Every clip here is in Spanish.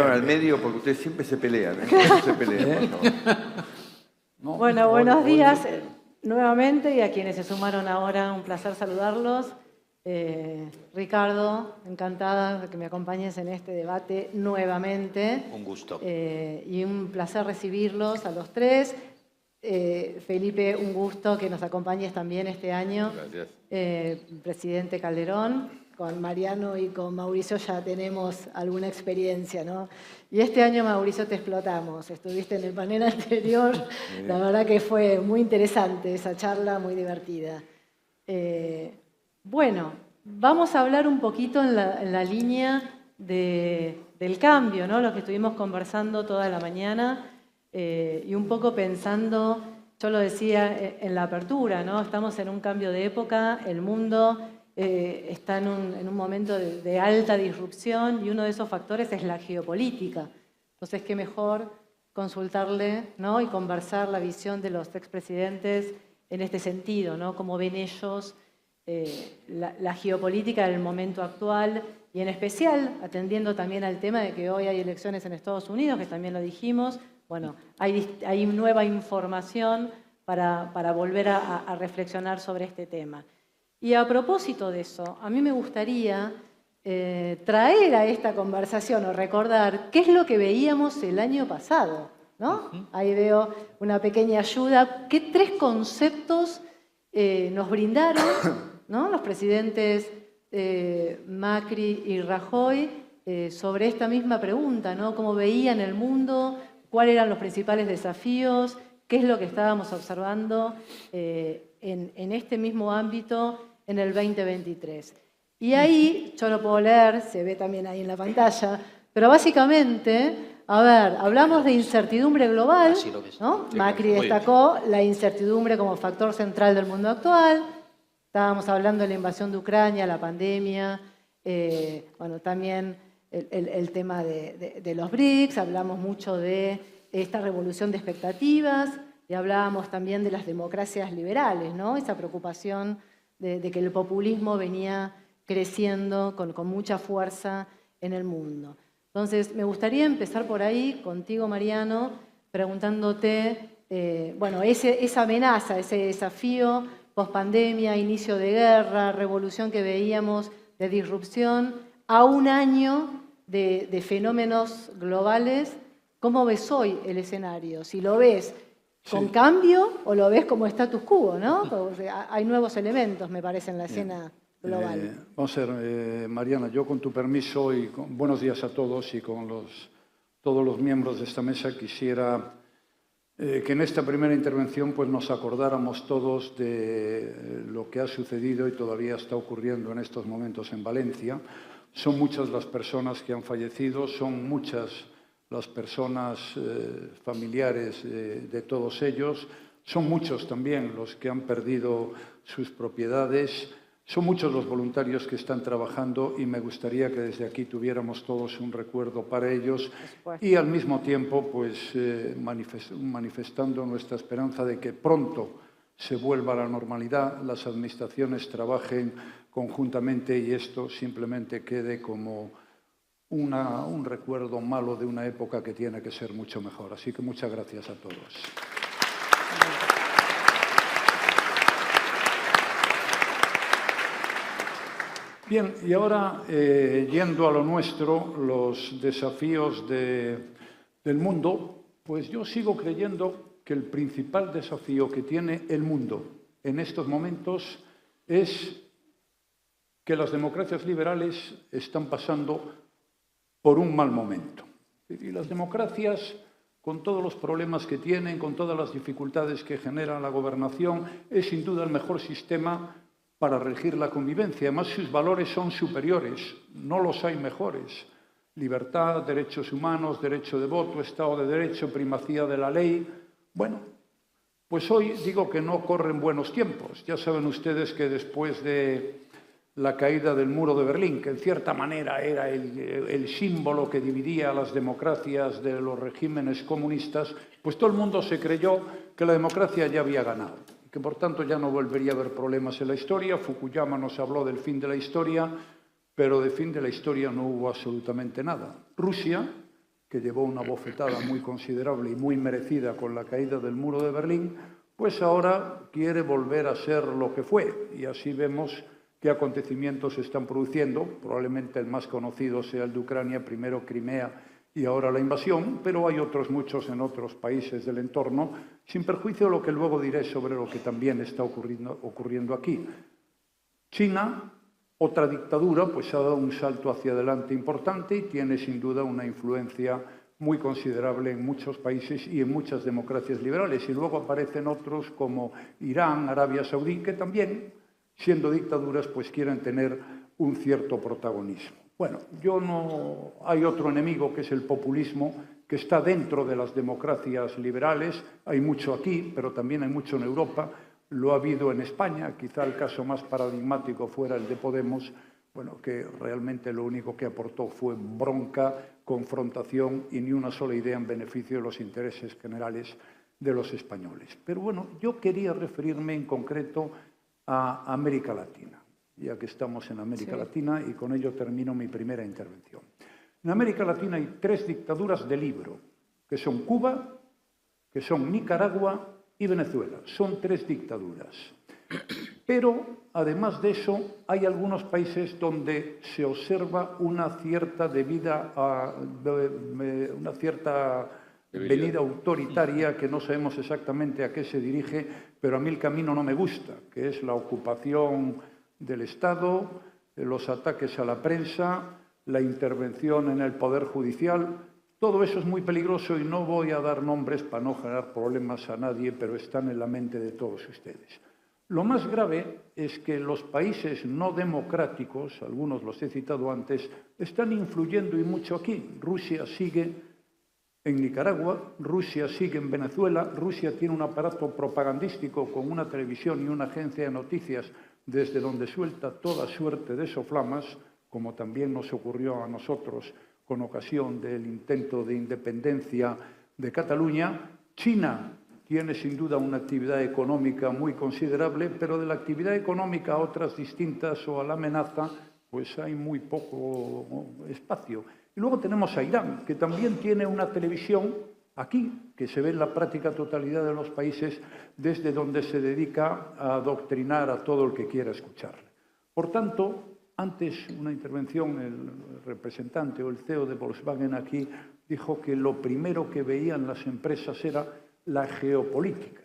ahora al medio porque ustedes siempre se pelean. Siempre se pelean, por favor. No, Bueno, buenos días nuevamente y a quienes se sumaron ahora, un placer saludarlos. Ricardo, encantada de que me acompañes en este debate nuevamente. Un gusto. Y un placer recibirlos a los tres. Felipe, un gusto que nos acompañes también este año. Gracias. Presidente Calderón. Con Mariano y con Mauricio ya tenemos alguna experiencia, ¿no? Y este año, Mauricio, te explotamos. Estuviste en el panel anterior. La verdad que fue muy interesante esa charla, muy divertida. Bueno, vamos a hablar un poquito en la línea del cambio, ¿no? Lo que estuvimos conversando toda la mañana y un poco pensando, yo lo decía en la apertura, ¿no? Estamos en un cambio de época, el mundo está en un momento de alta disrupción y uno de esos factores es la geopolítica. Entonces, qué mejor consultarle, ¿no? Y conversar la visión de los expresidentes en este sentido, ¿no? Cómo ven ellos la geopolítica del momento actual y en especial atendiendo también al tema de que hoy hay elecciones en Estados Unidos, que también lo dijimos. Bueno, hay nueva información para volver a reflexionar sobre este tema. Y a propósito de eso, a mí me gustaría traer a esta conversación o recordar qué es lo que veíamos el año pasado, ¿no? Ahí veo una pequeña ayuda. ¿Qué tres conceptos nos brindaron, ¿no? Los presidentes Macri y Rajoy sobre esta misma pregunta, ¿no? ¿Cómo veían el mundo? ¿Cuáles eran los principales desafíos? ¿Qué es lo que estábamos observando en este mismo ámbito en el 2023? Y ahí, yo lo puedo leer, se ve también ahí en la pantalla, pero básicamente, a ver, hablamos de incertidumbre global, ¿no? Macri destacó la incertidumbre como factor central del mundo actual. Estábamos hablando de la invasión de Ucrania, la pandemia, bueno, también el tema de los BRICS, hablamos mucho de esta revolución de expectativas y hablábamos también de las democracias liberales, ¿no? Esa preocupación de que el populismo venía creciendo con mucha fuerza en el mundo. Entonces, me gustaría empezar por ahí, contigo, Mariano, preguntándote, bueno, esa amenaza, ese desafío pospandemia, inicio de guerra, revolución que veíamos de disrupción, a un año de fenómenos globales, ¿cómo ves hoy el escenario? Si lo ves con cambio o lo ves como status quo, ¿no? Porque hay nuevos elementos, me parece, en la escena global. Vamos a ver, Mariana, yo con tu permiso y buenos días a todos y con todos los miembros de esta mesa quisiera que en esta primera intervención pues, nos acordáramos todos de lo que ha sucedido y todavía está ocurriendo en estos momentos en Valencia. Son muchas las personas que han fallecido, son muchas las personas familiares de todos ellos, son muchos también los que han perdido sus propiedades, son muchos los voluntarios que están trabajando y me gustaría que desde aquí tuviéramos todos un recuerdo para ellos y al mismo tiempo pues, manifestando nuestra esperanza de que pronto se vuelva a la normalidad, las administraciones trabajen conjuntamente y esto simplemente quede como un recuerdo malo de una época que tiene que ser mucho mejor. Así que muchas gracias a todos. Bien, y ahora, yendo a lo nuestro, los desafíos del mundo, pues yo sigo creyendo que el principal desafío que tiene el mundo en estos momentos es que las democracias liberales están pasando por un mal momento. Y las democracias, con todos los problemas que tienen, con todas las dificultades que genera la gobernación, es sin duda el mejor sistema para regir la convivencia. Además, sus valores son superiores, no los hay mejores. Libertad, derechos humanos, derecho de voto, Estado de Derecho, primacía de la ley. Bueno, pues hoy digo que no corren buenos tiempos. Ya saben ustedes que después de la caída del muro de Berlín, que en cierta manera era el símbolo que dividía a las democracias de los regímenes comunistas, pues todo el mundo se creyó que la democracia ya había ganado, que por tanto ya no volvería a haber problemas en la historia. Fukuyama nos habló del fin de la historia, pero de fin de la historia no hubo absolutamente nada. Rusia que llevó una bofetada muy considerable y muy merecida con la caída del muro de Berlín, pues ahora quiere volver a ser lo que fue. Y así vemos qué acontecimientos se están produciendo. Probablemente el más conocido sea el de Ucrania, primero Crimea y ahora la invasión, pero hay otros muchos en otros países del entorno, sin perjuicio de lo que luego diré sobre lo que también está ocurriendo aquí. China, otra dictadura, pues ha dado un salto hacia adelante importante y tiene sin duda una influencia muy considerable en muchos países y en muchas democracias liberales. Y luego aparecen otros como Irán, Arabia Saudí, que también, siendo dictaduras, pues quieren tener un cierto protagonismo. Bueno, hay otro enemigo que es el populismo, que está dentro de las democracias liberales. Hay mucho aquí, pero también hay mucho en Europa. Lo ha habido en España, quizá el caso más paradigmático fuera el de Podemos, bueno, que realmente lo único que aportó fue bronca, confrontación y ni una sola idea en beneficio de los intereses generales de los españoles. Pero bueno, yo quería referirme en concreto a América Latina, ya que estamos en América Latina, y con ello termino mi primera intervención. En América Latina hay 3 dictaduras de libro, que son Cuba, que son Nicaragua y Venezuela. Son 3 dictaduras. Pero, además de eso, hay algunos países donde se observa una cierta venida autoritaria que no sabemos exactamente a qué se dirige, pero a mí el camino no me gusta, que es la ocupación del Estado, los ataques a la prensa, la intervención en el Poder Judicial. Todo eso es muy peligroso y no voy a dar nombres para no generar problemas a nadie, pero están en la mente de todos ustedes. Lo más grave es que los países no democráticos, algunos los he citado antes, están influyendo y mucho aquí. Rusia sigue en Nicaragua, Rusia sigue en Venezuela, Rusia tiene un aparato propagandístico con una televisión y una agencia de noticias desde donde suelta toda suerte de soflamas, como también nos ocurrió a nosotros con ocasión del intento de independencia de Cataluña. China tiene sin duda una actividad económica muy considerable, pero de la actividad económica a otras distintas o a la amenaza, pues hay muy poco espacio. Y luego tenemos a Irán, que también tiene una televisión aquí, que se ve en la práctica totalidad de los países, desde donde se dedica a adoctrinar a todo el que quiera escucharle. Por tanto, antes una intervención, el representante o el CEO de Volkswagen aquí dijo que lo primero que veían las empresas era la geopolítica.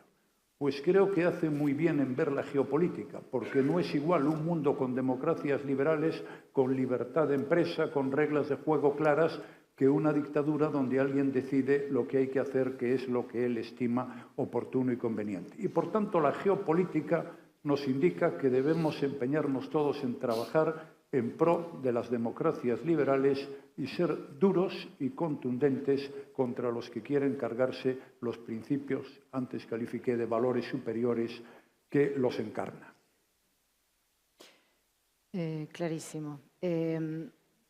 Pues creo que hace muy bien en ver la geopolítica, porque no es igual un mundo con democracias liberales, con libertad de empresa, con reglas de juego claras, que una dictadura donde alguien decide lo que hay que hacer, que es lo que él estima oportuno y conveniente. Y por tanto la geopolítica nos indica que debemos empeñarnos todos en trabajar en pro de las democracias liberales y ser duros y contundentes contra los que quieren cargarse los principios, antes califiqué de valores superiores, que los encarnan. Clarísimo.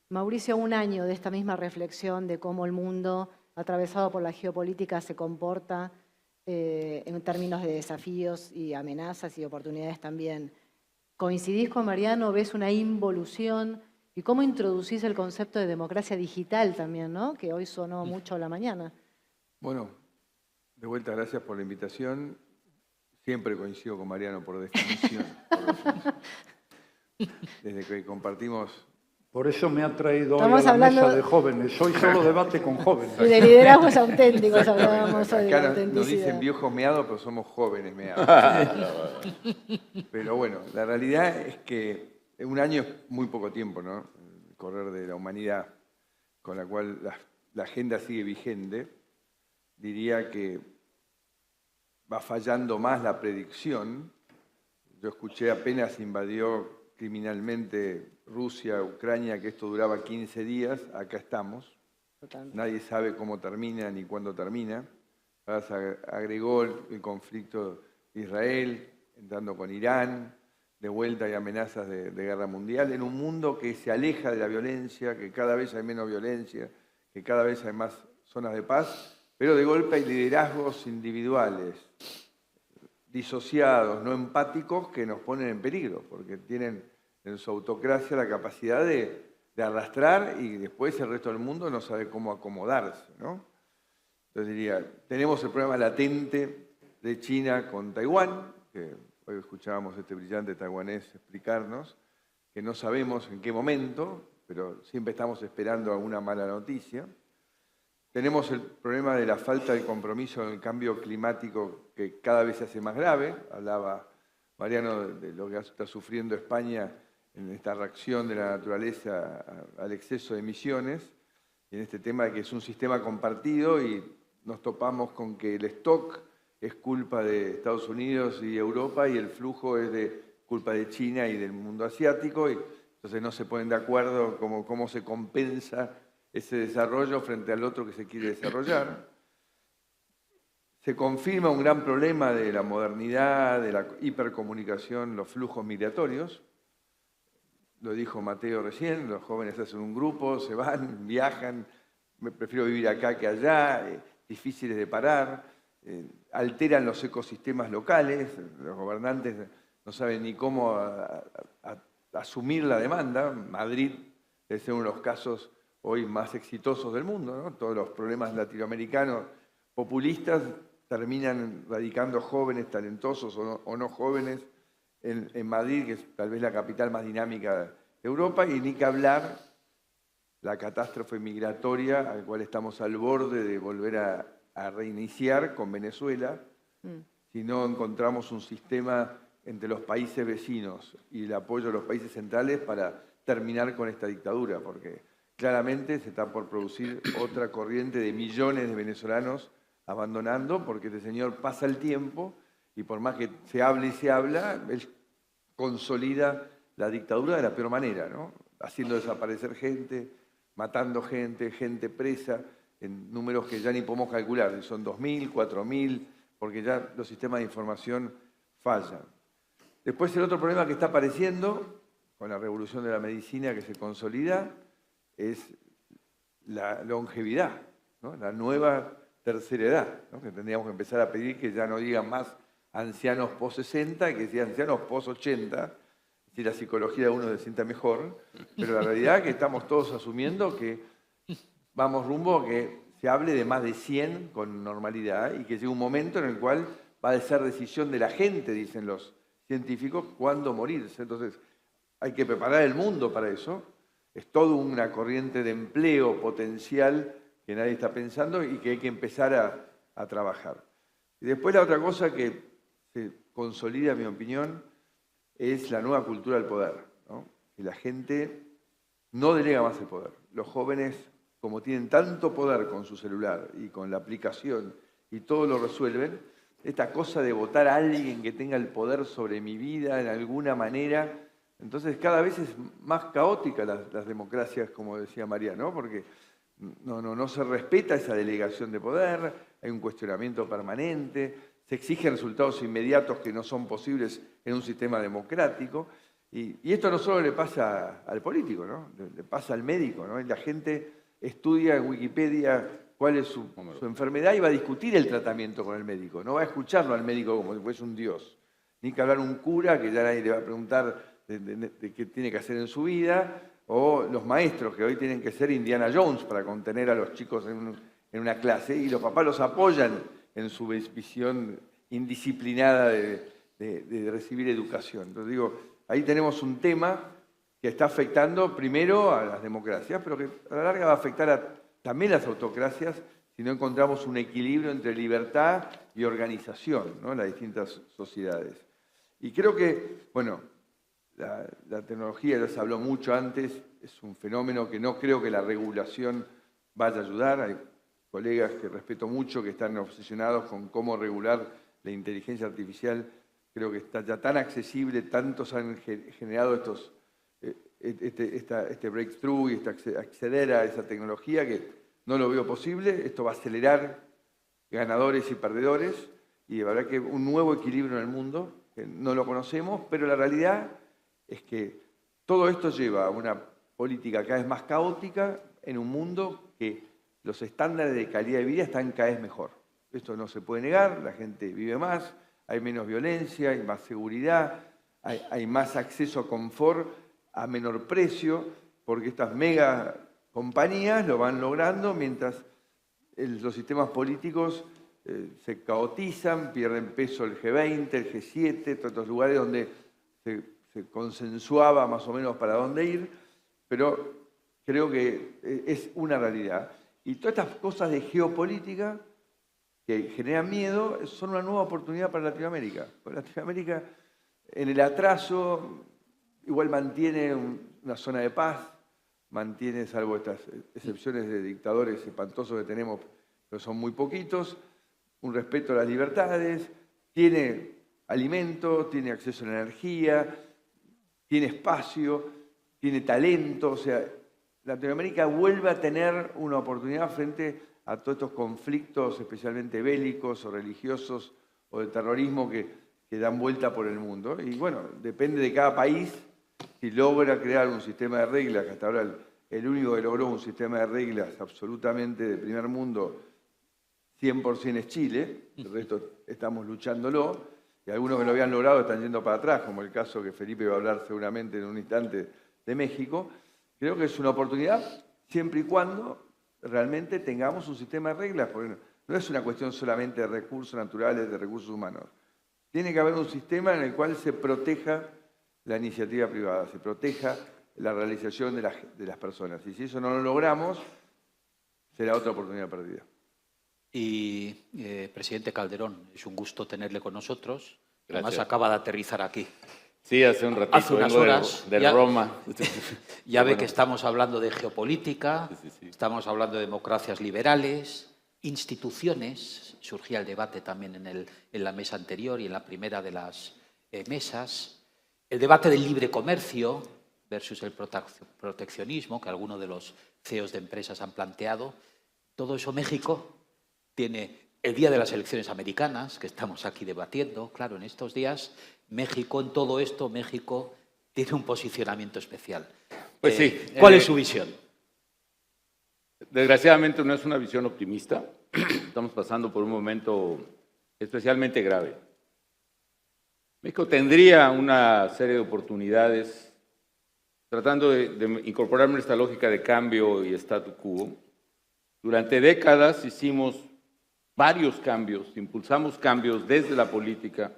Mauricio, un año de esta misma reflexión de cómo el mundo, atravesado por la geopolítica, se comporta en términos de desafíos y amenazas y oportunidades también. ¿Coincidís con Mariano? ¿Ves una involución? ¿Y cómo introducís el concepto de democracia digital también, ¿no? Que hoy sonó mucho a la mañana? Bueno, de vuelta, gracias por la invitación. Siempre coincido con Mariano por definición. Desde que compartimos... Por eso me ha traído hoy a la mesa de jóvenes. Hoy solo debate con jóvenes. Y de liderazgos auténticos hablábamos hoy. Acá nos dicen viejos meados, pero somos jóvenes meados. Pero bueno, la realidad es que un año es muy poco tiempo, ¿no? El correr de la humanidad, con la cual la agenda sigue vigente. Diría que va fallando más la predicción. Yo escuché apenas invadió criminalmente Rusia, Ucrania, que esto duraba 15 días, acá estamos. Totalmente. Nadie sabe cómo termina ni cuándo termina. Ahora se agregó el conflicto de Israel, entrando con Irán, de vuelta hay amenazas de guerra mundial, en un mundo que se aleja de la violencia, que cada vez hay menos violencia, que cada vez hay más zonas de paz, pero de golpe hay liderazgos individuales, disociados, no empáticos, que nos ponen en peligro, porque tienen en su autocracia la capacidad de de arrastrar y después el resto del mundo no sabe cómo acomodarse, ¿no? Entonces diría, tenemos el problema latente de China con Taiwán, que hoy escuchábamos a este brillante taiwanés explicarnos, que no sabemos en qué momento, pero siempre estamos esperando alguna mala noticia. Tenemos el problema de la falta de compromiso en el cambio climático que cada vez se hace más grave. Hablaba Mariano de lo que está sufriendo España en esta reacción de la naturaleza al exceso de emisiones, y en este tema de que es un sistema compartido y nos topamos con que el stock es culpa de Estados Unidos y Europa y el flujo es de culpa de China y del mundo asiático, y entonces no se ponen de acuerdo cómo se compensa ese desarrollo frente al otro que se quiere desarrollar. Se confirma un gran problema de la modernidad, de la hipercomunicación, los flujos migratorios. Lo dijo Mateo recién, los jóvenes hacen un grupo, se van, viajan, me prefiero vivir acá que allá, difíciles de parar, alteran los ecosistemas locales, los gobernantes no saben ni cómo asumir la demanda. Madrid debe ser uno de los casos hoy más exitosos del mundo, ¿no? Todos los problemas latinoamericanos populistas terminan radicando jóvenes talentosos o no jóvenes en Madrid, que es tal vez la capital más dinámica de Europa, y ni que hablar la catástrofe migratoria al cual estamos al borde de volver a reiniciar con Venezuela, si no encontramos un sistema entre los países vecinos y el apoyo de los países centrales para terminar con esta dictadura, porque claramente se está por producir otra corriente de millones de venezolanos abandonando, porque este señor pasa el tiempo y por más que se hable y se habla, él consolida la dictadura de la peor manera, ¿no? Haciendo desaparecer gente, matando gente, gente presa, en números que ya ni podemos calcular, si son 2.000, 4.000, porque ya los sistemas de información fallan. Después el otro problema que está apareciendo con la revolución de la medicina que se consolida es la longevidad, ¿no? La nueva tercera edad, ¿no? Que tendríamos que empezar a pedir que ya no digan más ancianos post-60, que sean ancianos post-80, si la psicología de uno se sienta mejor, pero la realidad es que estamos todos asumiendo que vamos rumbo a que se hable de más de 100 con normalidad y que llegue un momento en el cual va a ser decisión de la gente, dicen los científicos, cuándo morirse. Entonces, hay que preparar el mundo para eso. Es toda una corriente de empleo potencial que nadie está pensando y que hay que empezar a trabajar. Y después la otra cosa que se consolida, en mi opinión, es la nueva cultura del poder, ¿no? Que la gente no delega más el poder. Los jóvenes, como tienen tanto poder con su celular y con la aplicación y todo lo resuelven, esta cosa de votar a alguien que tenga el poder sobre mi vida en alguna manera, entonces cada vez es más caótica las democracias, como decía María, ¿no? Porque no se respeta esa delegación de poder, hay un cuestionamiento permanente, se exigen resultados inmediatos que no son posibles en un sistema democrático. Y esto no solo le pasa al político, ¿no? Le pasa al médico, ¿no? Y la gente estudia en Wikipedia cuál es su enfermedad y va a discutir el tratamiento con el médico. No va a escucharlo al médico como si fuese un dios. Ni que hablar un cura que ya nadie le va a preguntar de qué tiene que hacer en su vida, o los maestros que hoy tienen que ser Indiana Jones para contener a los chicos en una clase, y los papás los apoyan en su visión indisciplinada de recibir educación. Entonces digo, ahí tenemos un tema que está afectando primero a las democracias, pero que a la larga va a afectar también a las autocracias si no encontramos un equilibrio entre libertad y organización, ¿no? En las distintas sociedades. Y creo que, bueno, la tecnología, ya se habló mucho antes, es un fenómeno que no creo que la regulación vaya a ayudar. Hay colegas que respeto mucho que están obsesionados con cómo regular la inteligencia artificial. Creo que está ya tan accesible, tantos han generado este breakthrough y acceder a esa tecnología que no lo veo posible. Esto va a acelerar ganadores y perdedores y habrá que un nuevo equilibrio en el mundo, que no lo conocemos, pero la realidad es que todo esto lleva a una política cada vez más caótica en un mundo que los estándares de calidad de vida están cada vez mejor. Esto no se puede negar, la gente vive más, hay menos violencia, hay más seguridad, hay más acceso a confort a menor precio, porque estas mega compañías lo van logrando mientras los sistemas políticos se caotizan, pierden peso el G20, el G7, todos estos lugares donde se consensuaba más o menos para dónde ir, pero creo que es una realidad. Y todas estas cosas de geopolítica que generan miedo son una nueva oportunidad para Latinoamérica. Porque Latinoamérica, en el atraso, igual mantiene una zona de paz, mantiene, salvo estas excepciones de dictadores espantosos que tenemos, pero son muy poquitos, un respeto a las libertades, tiene alimento, tiene acceso a la energía, tiene espacio, tiene talento, o sea, Latinoamérica vuelve a tener una oportunidad frente a todos estos conflictos, especialmente bélicos o religiosos o de terrorismo que dan vuelta por el mundo. Y bueno, depende de cada país si logra crear un sistema de reglas, que hasta ahora el único que logró un sistema de reglas absolutamente de primer mundo, 100% es Chile, el resto estamos luchándolo, y algunos que lo habían logrado están yendo para atrás, como el caso que Felipe va a hablar seguramente en un instante de México. Creo que es una oportunidad siempre y cuando realmente tengamos un sistema de reglas, porque no es una cuestión solamente de recursos naturales, de recursos humanos. Tiene que haber un sistema en el cual se proteja la iniciativa privada, se proteja la realización de las personas. Y si eso no lo logramos, será otra oportunidad perdida. Y, presidente Calderón, es un gusto tenerle con nosotros. Gracias. Además, acaba de aterrizar aquí. Sí, hace un ratito. Hace unas horas. De Roma. Ya ve que estamos hablando de geopolítica, Sí. estamos hablando de democracias liberales, instituciones. Surgía el debate también en la mesa anterior y en la primera de las mesas. El debate del libre comercio versus el proteccionismo, que algunos de los CEOs de empresas han planteado. Todo eso México tiene el día de las elecciones americanas, que estamos aquí debatiendo. Claro, en estos días, México, en todo esto, México tiene un posicionamiento especial. Pues sí. ¿Cuál es su visión? Desgraciadamente no es una visión optimista. Estamos pasando por un momento especialmente grave. México tendría una serie de oportunidades tratando de incorporarme en esta lógica de cambio y statu quo. Durante décadas hicimos varios cambios, impulsamos cambios desde la política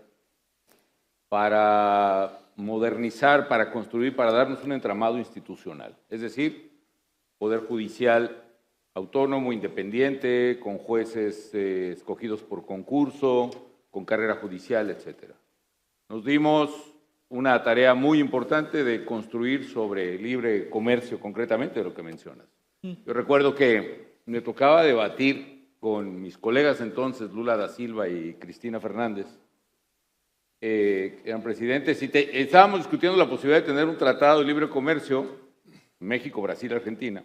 para modernizar, para construir, para darnos un entramado institucional. Es decir, poder judicial autónomo, independiente, con jueces escogidos por concurso, con carrera judicial, etc. Nos dimos una tarea muy importante de construir sobre libre comercio, concretamente de lo que mencionas. Yo recuerdo que me tocaba debatir con mis colegas entonces, Lula da Silva y Cristina Fernández, eran presidentes, y estábamos discutiendo la posibilidad de tener un tratado de libre comercio, México, Brasil, Argentina.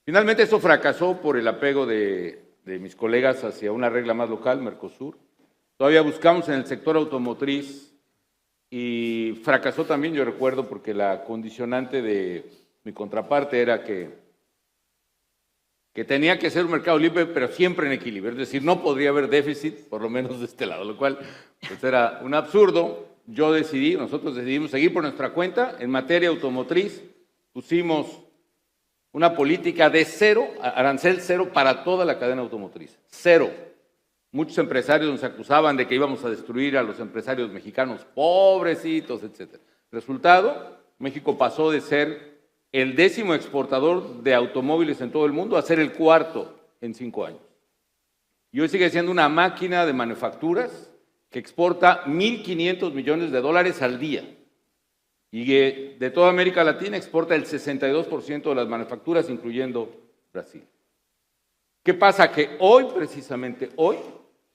Finalmente eso fracasó por el apego de mis colegas hacia una regla más local, Mercosur. Todavía buscamos en el sector automotriz y fracasó también, yo recuerdo, porque la condicionante de mi contraparte era que tenía que ser un mercado libre, pero siempre en equilibrio. Es decir, no podría haber déficit, por lo menos de este lado, lo cual pues era un absurdo. Nosotros decidimos seguir por nuestra cuenta. En materia automotriz pusimos una política de cero, arancel cero para toda la cadena automotriz. Cero. Muchos empresarios nos acusaban de que íbamos a destruir a los empresarios mexicanos, pobrecitos, etc. Resultado, México pasó de ser el 10º exportador de automóviles en todo el mundo a ser el 4º en 5 años. Y hoy sigue siendo una máquina de manufacturas que exporta 1.500 millones de dólares al día. Y de toda América Latina exporta el 62% de las manufacturas, incluyendo Brasil. ¿Qué pasa? Que hoy, precisamente hoy,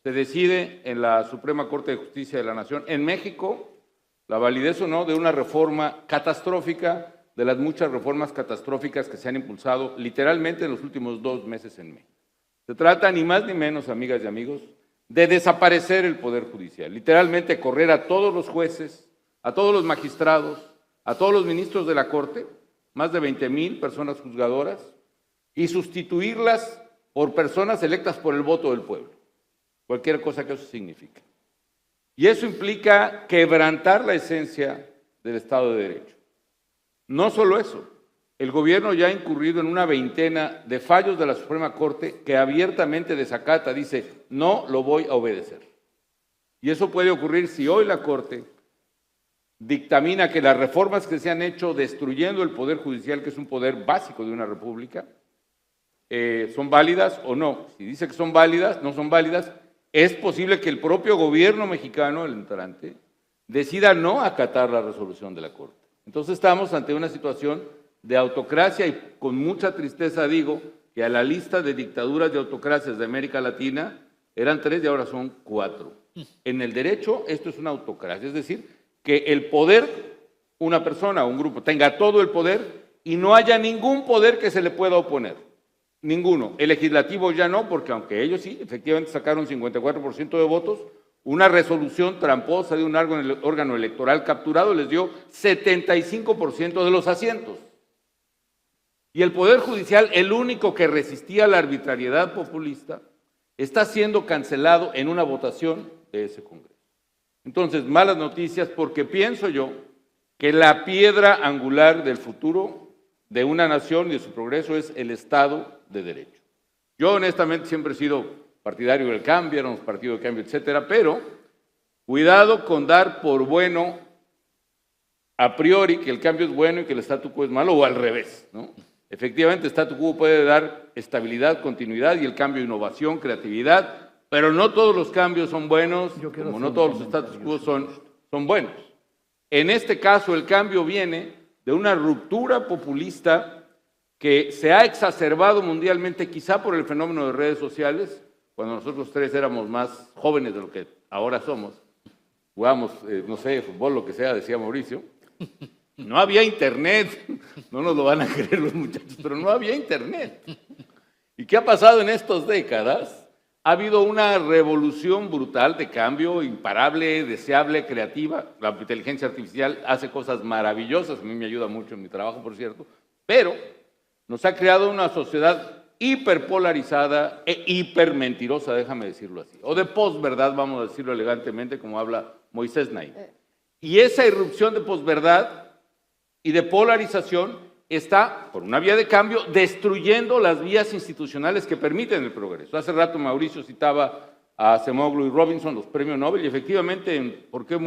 se decide en la Suprema Corte de Justicia de la Nación, en México, la validez o no de una reforma catastrófica, de las muchas reformas catastróficas que se han impulsado literalmente en los últimos 2 meses en México. Se trata ni más ni menos, amigas y amigos, de desaparecer el Poder Judicial, literalmente correr a todos los jueces, a todos los magistrados, a todos los ministros de la Corte, más de 20,000 personas juzgadoras, y sustituirlas por personas electas por el voto del pueblo, cualquier cosa que eso signifique. Y eso implica quebrantar la esencia del Estado de Derecho. No solo eso, el gobierno ya ha incurrido en una veintena de fallos de la Suprema Corte que abiertamente desacata, dice, no lo voy a obedecer. Y eso puede ocurrir si hoy la Corte dictamina que las reformas que se han hecho destruyendo el Poder Judicial, que es un poder básico de una república, son válidas o no. Si dice que son válidas, no son válidas, es posible que el propio gobierno mexicano, el entrante, decida no acatar la resolución de la Corte. Entonces estamos ante una situación de autocracia y con mucha tristeza digo que a la lista de dictaduras y autocracias de América Latina eran 3 y ahora son 4. En el derecho esto es una autocracia, es decir, que el poder, una persona o un grupo tenga todo el poder y no haya ningún poder que se le pueda oponer. Ninguno. El legislativo ya no, porque aunque ellos sí, efectivamente sacaron 54% de votos, una resolución tramposa de un órgano electoral capturado les dio 75% de los asientos. Y el Poder Judicial, el único que resistía a la arbitrariedad populista, está siendo cancelado en una votación de ese Congreso. Entonces, malas noticias porque pienso yo que la piedra angular del futuro de una nación y de su progreso es el Estado de Derecho. Yo honestamente siempre he sido partidario del cambio, éramos partido del cambio, etcétera, pero cuidado con dar por bueno a priori que el cambio es bueno y que el statu quo es malo, o al revés, ¿no? Efectivamente, el statu quo puede dar estabilidad, continuidad y el cambio innovación, creatividad, pero no todos los cambios son buenos, como no todos los status quo son buenos. En este caso, el cambio viene de una ruptura populista que se ha exacerbado mundialmente, quizá por el fenómeno de redes sociales, cuando nosotros 3 éramos más jóvenes de lo que ahora somos, jugábamos, no sé, fútbol, lo que sea, decía Mauricio, no había internet, no nos lo van a creer los muchachos, pero no había internet. ¿Y qué ha pasado en estas décadas? Ha habido una revolución brutal de cambio, imparable, deseable, creativa. La inteligencia artificial hace cosas maravillosas, a mí me ayuda mucho en mi trabajo, por cierto, pero nos ha creado una sociedad hiperpolarizada e hipermentirosa, déjame decirlo así, o de posverdad, vamos a decirlo elegantemente, como habla Moisés Naim. Y esa irrupción de posverdad y de polarización está, por una vía de cambio, destruyendo las vías institucionales que permiten el progreso. Hace rato Mauricio citaba a Acemoglu y Robinson, los premios Nobel, y efectivamente en ¿por qué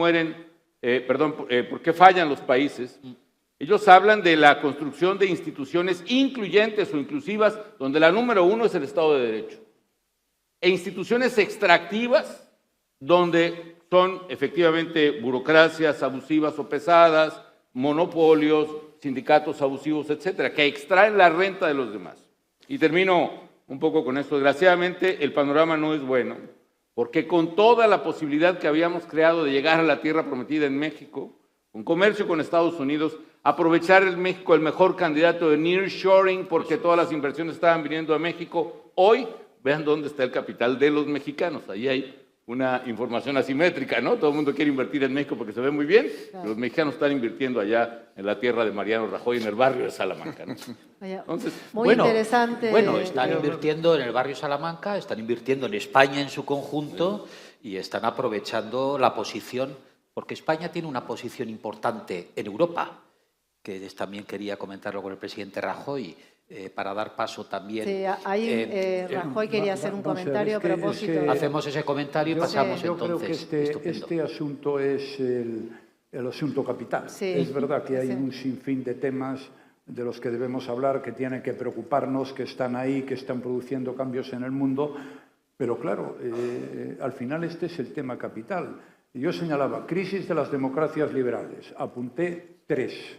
fallan los países? Ellos hablan de la construcción de instituciones incluyentes o inclusivas, donde la número 1 es el Estado de Derecho, e instituciones extractivas, donde son efectivamente burocracias abusivas o pesadas, monopolios, sindicatos abusivos, etcétera, que extraen la renta de los demás. Y termino un poco con esto. Desgraciadamente, el panorama no es bueno, porque con toda la posibilidad que habíamos creado de llegar a la tierra prometida en México, con comercio con Estados Unidos, aprovechar el México el mejor candidato de nearshoring, porque todas las inversiones estaban viniendo a México, hoy, vean dónde está el capital de los mexicanos, ahí hay una información asimétrica, ¿no? Todo el mundo quiere invertir en México porque se ve muy bien, claro. Los mexicanos están invirtiendo allá en la tierra de Mariano Rajoy, en el barrio de Salamanca, ¿no? Entonces, muy interesante. Bueno, están invirtiendo en el barrio Salamanca, están invirtiendo en España en su conjunto y están aprovechando la posición, porque España tiene una posición importante en Europa, que también quería comentarlo con el presidente Rajoy, para dar paso también. Sí, ahí Rajoy quería hacer un comentario a propósito. Hacemos ese comentario y pasamos yo entonces. Creo que este asunto es el asunto capital. Sí, es verdad que hay un sinfín de temas de los que debemos hablar, que tienen que preocuparnos, que están ahí, que están produciendo cambios en el mundo, pero claro, al final este es el tema capital. Yo señalaba, crisis de las democracias liberales, apunté 3.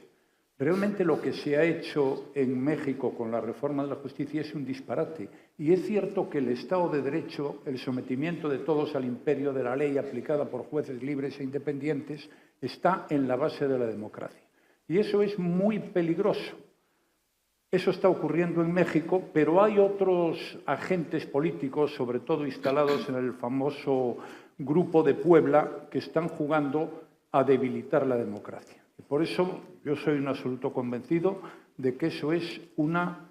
Realmente lo que se ha hecho en México con la reforma de la justicia es un disparate. Y es cierto que el Estado de Derecho, el sometimiento de todos al imperio de la ley aplicada por jueces libres e independientes, está en la base de la democracia. Y eso es muy peligroso. Eso está ocurriendo en México, pero hay otros agentes políticos, sobre todo instalados en el famoso Grupo de Puebla, que están jugando a debilitar la democracia. Y por eso yo soy un absoluto convencido de que eso es una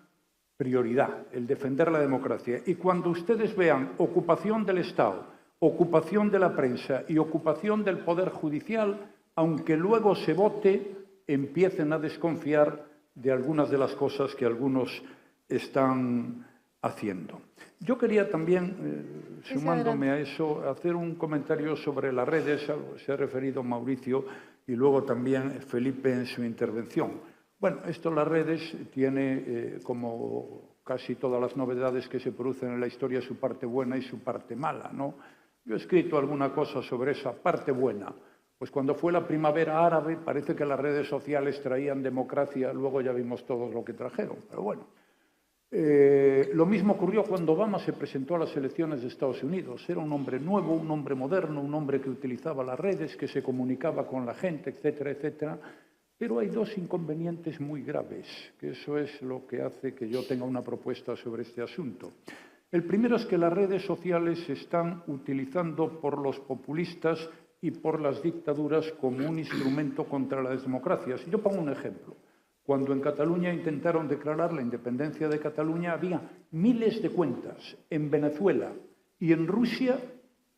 prioridad, el defender la democracia. Y cuando ustedes vean ocupación del Estado, ocupación de la prensa y ocupación del Poder Judicial, aunque luego se vote, empiecen a desconfiar de algunas de las cosas que algunos están haciendo. Yo quería también, sumándome a eso, hacer un comentario sobre las redes, algo se ha referido Mauricio y luego también Felipe en su intervención. Bueno, esto las redes tiene, como casi todas las novedades que se producen en la historia, su parte buena y su parte mala, ¿no? Yo he escrito alguna cosa sobre esa parte buena. Pues cuando fue la primavera árabe parece que las redes sociales traían democracia, luego ya vimos todos lo que trajeron, pero bueno. Lo mismo ocurrió cuando Obama se presentó a las elecciones de Estados Unidos. Era un hombre nuevo, un hombre moderno, un hombre que utilizaba las redes, que se comunicaba con la gente, etcétera, etcétera. Pero hay dos inconvenientes muy graves, que eso es lo que hace que yo tenga una propuesta sobre este asunto. El primero es que las redes sociales se están utilizando por los populistas y por las dictaduras como un instrumento contra las democracias. Yo pongo un ejemplo. Cuando en Cataluña intentaron declarar la independencia de Cataluña, había miles de cuentas en Venezuela y en Rusia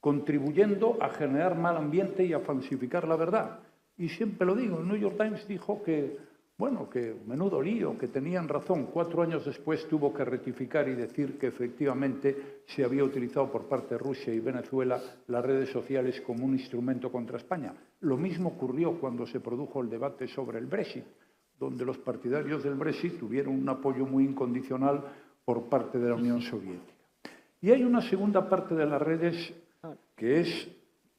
contribuyendo a generar mal ambiente y a falsificar la verdad. Y siempre lo digo, el New York Times dijo que, bueno, que menudo lío, que tenían razón. 4 años después tuvo que rectificar y decir que efectivamente se había utilizado por parte de Rusia y Venezuela las redes sociales como un instrumento contra España. Lo mismo ocurrió cuando se produjo el debate sobre el Brexit, donde los partidarios del Brexit tuvieron un apoyo muy incondicional por parte de la Unión Soviética. Y hay una segunda parte de las redes que es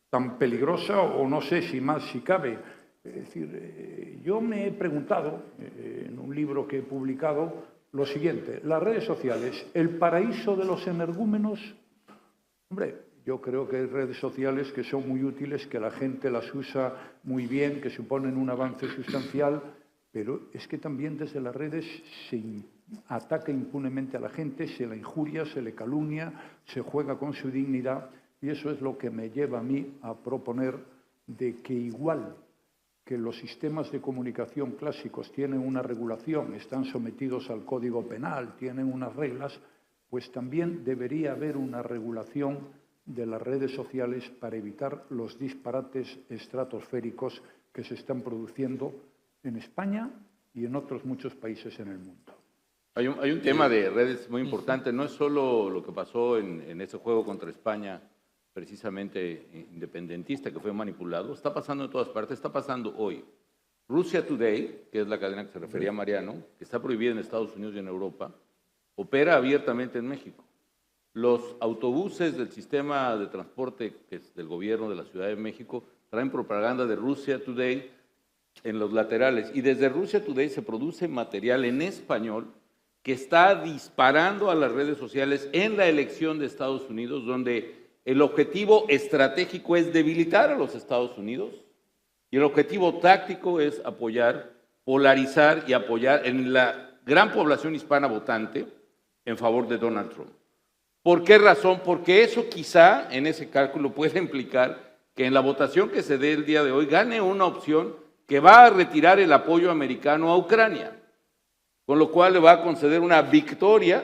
tan peligrosa, o no sé si más si cabe. Es decir, yo me he preguntado, en un libro que he publicado, lo siguiente: las redes sociales, ¿el paraíso de los energúmenos? Hombre, yo creo que hay redes sociales que son muy útiles, que la gente las usa muy bien, que suponen un avance sustancial, pero es que también desde las redes se ataca impunemente a la gente, se la injuria, se le calumnia, se juega con su dignidad, y eso es lo que me lleva a mí a proponer de que igual que los sistemas de comunicación clásicos tienen una regulación, están sometidos al Código Penal, tienen unas reglas, pues también debería haber una regulación de las redes sociales para evitar los disparates estratosféricos que se están produciendo en España y en otros muchos países en el mundo. Hay un tema de redes muy importante. No es solo lo que pasó en ese juego contra España, precisamente independentista, que fue manipulado. Está pasando en todas partes, está pasando hoy. Russia Today, que es la cadena que se refería Mariano, que está prohibida en Estados Unidos y en Europa, opera abiertamente en México. Los autobuses del sistema de transporte que es del gobierno de la Ciudad de México traen propaganda de Russia Today en los laterales. Y desde Russia Today se produce material en español que está disparando a las redes sociales en la elección de Estados Unidos, donde el objetivo estratégico es debilitar a los Estados Unidos y el objetivo táctico es apoyar, polarizar y apoyar en la gran población hispana votante en favor de Donald Trump. ¿Por qué razón? Porque eso quizá en ese cálculo puede implicar que en la votación que se dé el día de hoy gane una opción que va a retirar el apoyo americano a Ucrania, con lo cual le va a conceder una victoria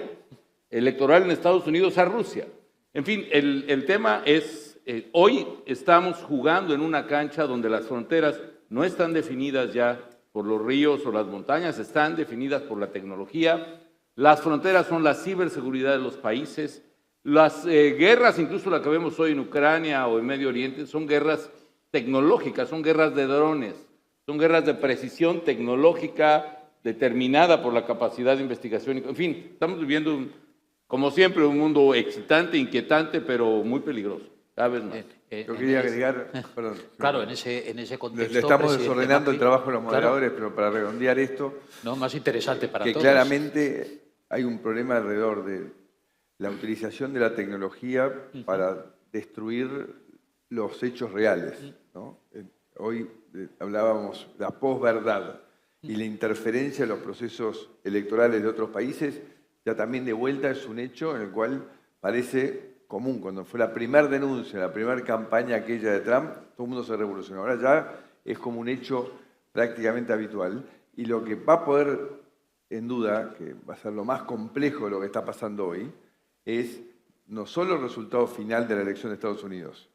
electoral en Estados Unidos a Rusia. En fin, el tema es, hoy estamos jugando en una cancha donde las fronteras no están definidas ya por los ríos o las montañas, están definidas por la tecnología. Las fronteras son la ciberseguridad de los países. Las guerras, incluso la que vemos hoy en Ucrania o en Medio Oriente, son guerras tecnológicas, son guerras de drones, son guerras de precisión tecnológica determinada por la capacidad de investigación. En fin, estamos viviendo, como siempre, un mundo excitante, inquietante, pero muy peligroso, cada vez más. Yo quería agregar, perdón. Claro, en ese contexto. Le estamos desordenando el Martí, trabajo de los moderadores, claro, pero para redondear esto, no, más interesante para que todos. claramente hay un problema alrededor de la utilización de la tecnología para destruir los hechos reales, ¿no? Hoy hablábamos de la posverdad y la interferencia en los procesos electorales de otros países, ya también de vuelta es un hecho en el cual parece común. Cuando fue la primera denuncia, la primera campaña aquella de Trump, todo el mundo se revolucionó. Ahora ya es como un hecho prácticamente habitual. Y lo que va a poder, en duda, que va a ser lo más complejo de lo que está pasando hoy, es no solo el resultado final de la elección de Estados Unidos,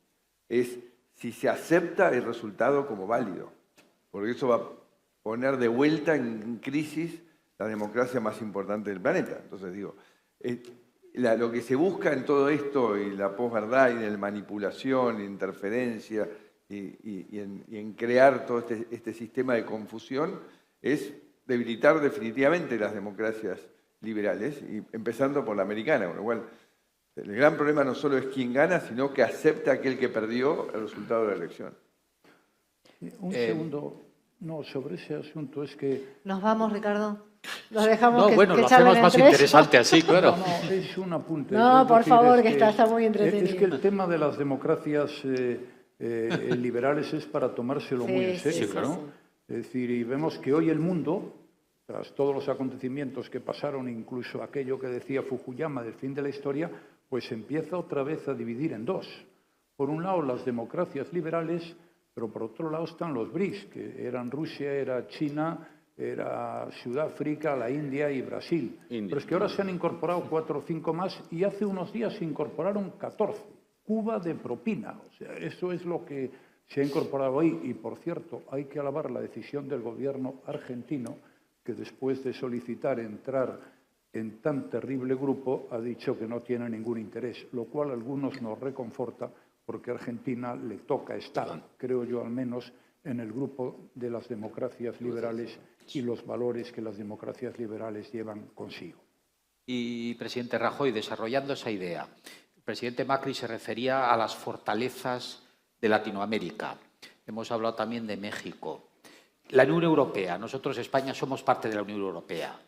es si se acepta el resultado como válido. Porque eso va a poner de vuelta en crisis la democracia más importante del planeta. Entonces digo, lo que se busca en todo esto, y la posverdad, y en la manipulación, interferencia, y en crear todo este sistema de confusión, es debilitar definitivamente las democracias liberales, y empezando por la americana, con lo cual el gran problema no solo es quién gana, sino que acepta aquel que perdió el resultado de la elección. Un segundo, no, sobre ese asunto es que... Nos vamos, Ricardo. Los dejamos No, que, bueno, que lo charlen hacemos más entre ellos. interesante así, claro. No, es un apunte. No, Es por decir, favor, es que está muy entretenido. Es que el tema de las democracias liberales es para tomárselo Sí, muy en sí, serio, sí, ¿no? sí. Es decir, y vemos que hoy el mundo, tras todos los acontecimientos que pasaron, incluso aquello que decía Fukuyama del fin de la historia, pues empieza otra vez a dividir en dos. Por un lado, las democracias liberales, pero por otro lado están los BRICS, que eran Rusia, era China, era Sudáfrica, la India y Brasil. Pero es que ahora se han incorporado 4 o 5 más y hace unos días se incorporaron 14. Cuba de propina. O sea, eso es lo que se ha incorporado ahí. Y, por cierto, hay que alabar la decisión del gobierno argentino, que después de solicitar entrar en tan terrible grupo, ha dicho que no tiene ningún interés, lo cual a algunos nos reconforta, porque a Argentina le toca estar, creo yo al menos, en el grupo de las democracias liberales y los valores que las democracias liberales llevan consigo. Y, presidente Rajoy, desarrollando esa idea, el presidente Macri se refería a las fortalezas de Latinoamérica. Hemos hablado también de México. La Unión Europea, nosotros España somos parte de la Unión Europea.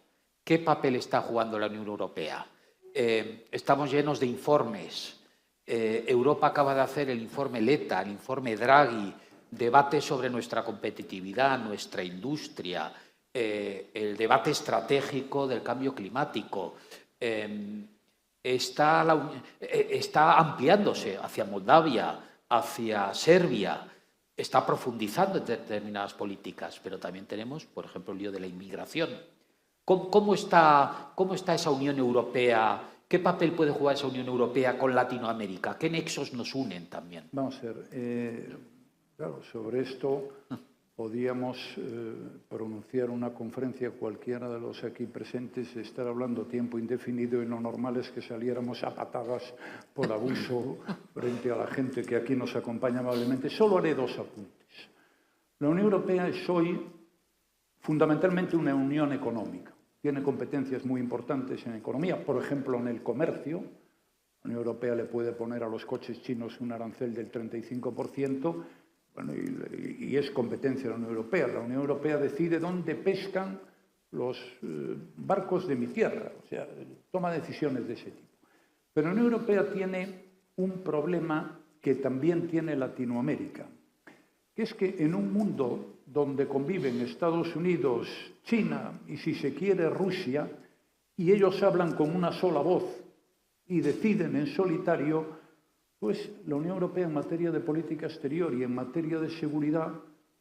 ¿Qué papel está jugando la Unión Europea? Estamos llenos de informes. Europa acaba de hacer el informe Letta, el informe Draghi, debate sobre nuestra competitividad, nuestra industria, el debate estratégico del cambio climático. Está ampliándose hacia Moldavia, hacia Serbia, está profundizando en determinadas políticas, pero también tenemos, por ejemplo, el lío de la inmigración. ¿Cómo está esa Unión Europea? ¿Qué papel puede jugar esa Unión Europea con Latinoamérica? ¿Qué nexos nos unen también? Vamos a ver, claro, sobre esto podíamos pronunciar una conferencia cualquiera de los aquí presentes, estar hablando tiempo indefinido, y lo normal es que saliéramos a patadas por abuso frente a la gente que aquí nos acompaña amablemente. Solo haré 2 apuntes. La Unión Europea es hoy fundamentalmente una unión económica. Tiene competencias muy importantes en economía, por ejemplo, en el comercio. La Unión Europea le puede poner a los coches chinos un arancel del 35%, bueno, y es competencia de la Unión Europea. La Unión Europea decide dónde pescan los barcos de mi tierra, o sea, toma decisiones de ese tipo. Pero la Unión Europea tiene un problema que también tiene Latinoamérica, que es que en un mundo donde conviven Estados Unidos, China y, si se quiere, Rusia, y ellos hablan con una sola voz y deciden en solitario, pues la Unión Europea en materia de política exterior y en materia de seguridad,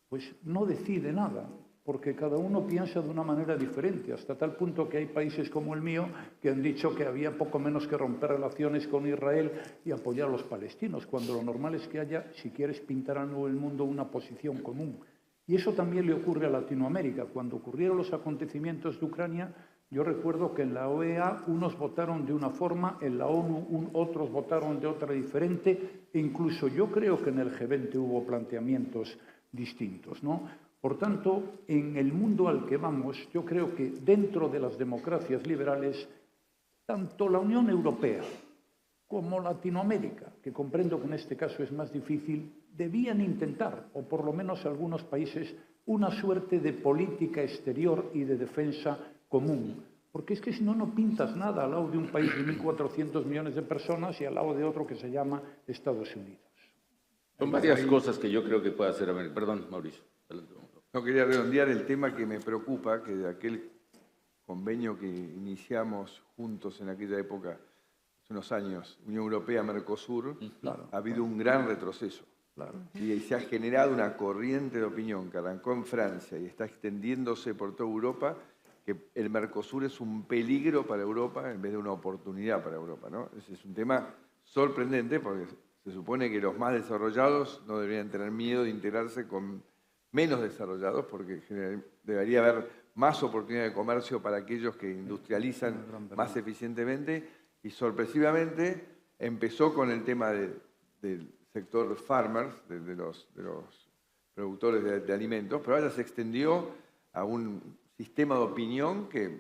pues no decide nada, porque cada uno piensa de una manera diferente, hasta tal punto que hay países como el mío que han dicho que había poco menos que romper relaciones con Israel y apoyar a los palestinos, cuando lo normal es que haya, si quieres pintar a todo el mundo, una posición común. Y eso también le ocurre a Latinoamérica. Cuando ocurrieron los acontecimientos de Ucrania, yo recuerdo que en la OEA unos votaron de una forma, en la ONU otros votaron de otra diferente, e incluso yo creo que en el G20 hubo planteamientos distintos, ¿no? Por tanto, en el mundo al que vamos, yo creo que dentro de las democracias liberales, tanto la Unión Europea como Latinoamérica, que comprendo que en este caso es más difícil, debían intentar, o por lo menos algunos países, una suerte de política exterior y de defensa común. Porque es que si no, no pintas nada al lado de un país de 1.400 millones de personas y al lado de otro que se llama Estados Unidos. Son varias cosas que yo creo que puede hacer América. Perdón, Mauricio. No, quería redondear el tema que me preocupa, que de aquel convenio que iniciamos juntos en aquella época, hace unos años, Unión Europea-Mercosur, Claro, ha habido un gran retroceso. claro. Y se ha generado una corriente de opinión que arrancó en Francia y está extendiéndose por toda Europa, que el Mercosur es un peligro para Europa en vez de una oportunidad para Europa, ¿no? Ese es un tema sorprendente porque se supone que los más desarrollados no deberían tener miedo de integrarse con menos desarrollados, porque debería haber más oportunidad de comercio para aquellos que industrializan más eficientemente y sorpresivamente empezó con el tema del sector farmers, de los productores de alimentos, pero ahora se extendió a un sistema de opinión que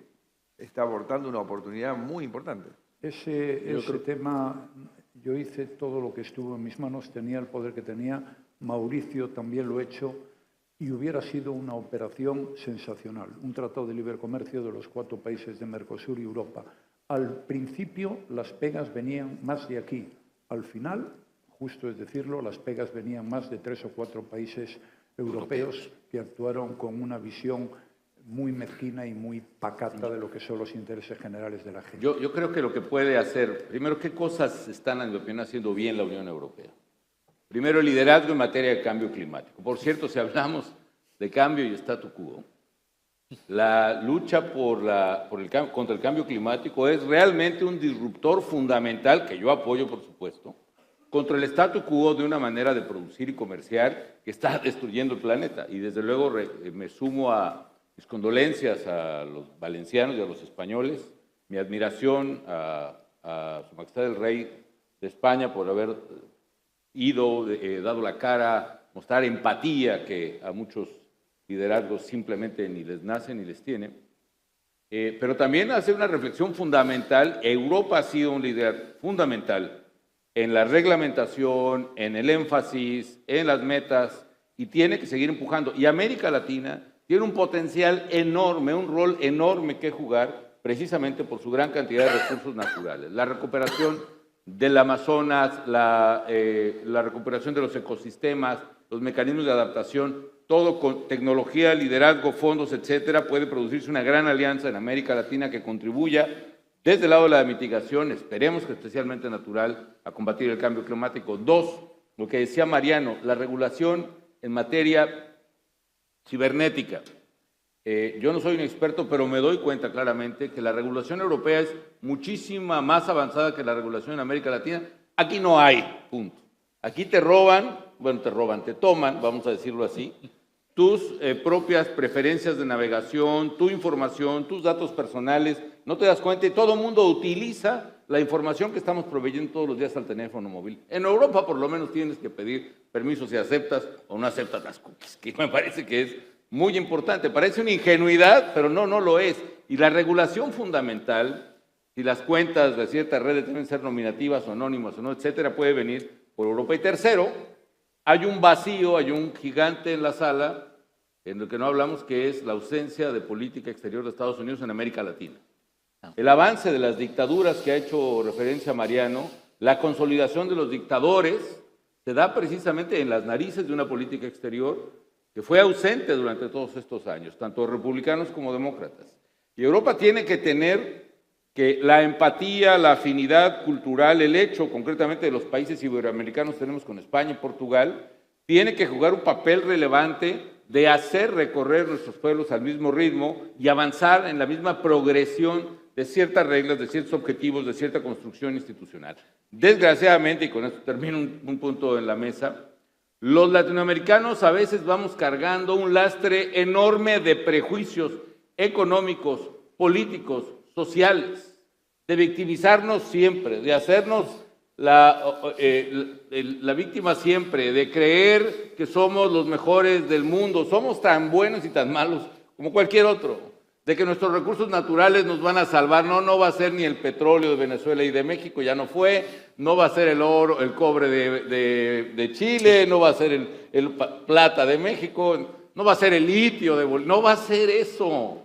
está abortando una oportunidad muy importante. Ese tema, yo hice todo lo que estuvo en mis manos, tenía el poder que tenía, Mauricio también lo ha hecho, y hubiera sido una operación sensacional, un tratado de libre comercio de los 4 países de Mercosur y Europa. Al principio las pegas venían más de aquí, al final, justo es decirlo, las pegas venían más de 3 o 4 países europeos que actuaron con una visión muy mezquina y muy pacata de lo que son los intereses generales de la gente. Yo creo que lo que puede hacer, primero, ¿qué cosas están, en mi opinión, haciendo bien la Unión Europea? Primero, el liderazgo en materia de cambio climático. Por cierto, si hablamos de cambio y statu quo, la lucha contra el cambio climático es realmente un disruptor fundamental, que yo apoyo, por supuesto, contra el statu quo de una manera de producir y comerciar que está destruyendo el planeta. Y desde luego me sumo a mis condolencias a los valencianos y a los españoles, mi admiración a Su Majestad el Rey de España por haber ido, dado la cara, mostrar empatía que a muchos liderazgos simplemente ni les nace ni les tiene, pero también hacer una reflexión fundamental. Europa ha sido un líder fundamental en la reglamentación, en el énfasis, en las metas, y tiene que seguir empujando. Y América Latina tiene un potencial enorme, un rol enorme que jugar, precisamente por su gran cantidad de recursos naturales. La recuperación del Amazonas, la recuperación de los ecosistemas, los mecanismos de adaptación, todo con tecnología, liderazgo, fondos, etcétera, puede producirse una gran alianza en América Latina que contribuya desde el lado de la mitigación, esperemos que especialmente natural, a combatir el cambio climático. 2, lo que decía Mariano, la regulación en materia cibernética. Yo no soy un experto, pero me doy cuenta claramente que la regulación europea es muchísima más avanzada que la regulación en América Latina. Aquí no hay, punto. Aquí te roban, te toman, vamos a decirlo así, tus propias preferencias de navegación, tu información, tus datos personales, no te das cuenta y todo el mundo utiliza la información que estamos proveyendo todos los días al teléfono móvil. En Europa por lo menos tienes que pedir permiso si aceptas o no aceptas las cookies, que me parece que es muy importante. Parece una ingenuidad, pero no lo es. Y la regulación fundamental, si las cuentas de ciertas redes deben ser nominativas o anónimas o no, etcétera, puede venir por Europa. Y tercero, hay un vacío, hay un gigante en la sala en el que no hablamos, que es la ausencia de política exterior de Estados Unidos en América Latina. El avance de las dictaduras que ha hecho referencia Mariano, la consolidación de los dictadores, se da precisamente en las narices de una política exterior que fue ausente durante todos estos años, tanto republicanos como demócratas. Y Europa tiene que tener que la empatía, la afinidad cultural, el hecho concretamente de los países iberoamericanos, tenemos con España y Portugal, tiene que jugar un papel relevante de hacer recorrer nuestros pueblos al mismo ritmo y avanzar en la misma progresión de ciertas reglas, de ciertos objetivos, de cierta construcción institucional. Desgraciadamente, y con esto termino un punto en la mesa, los latinoamericanos a veces vamos cargando un lastre enorme de prejuicios económicos, políticos, sociales, de victimizarnos siempre, de hacernos la víctima siempre, de creer que somos los mejores del mundo, somos tan buenos y tan malos como cualquier otro, de que nuestros recursos naturales nos van a salvar. No va a ser ni el petróleo de Venezuela y de México, ya no fue, no va a ser el oro, el cobre de Chile, no va a ser el plata de México, no va a ser el litio de Bolivia, no va a ser eso.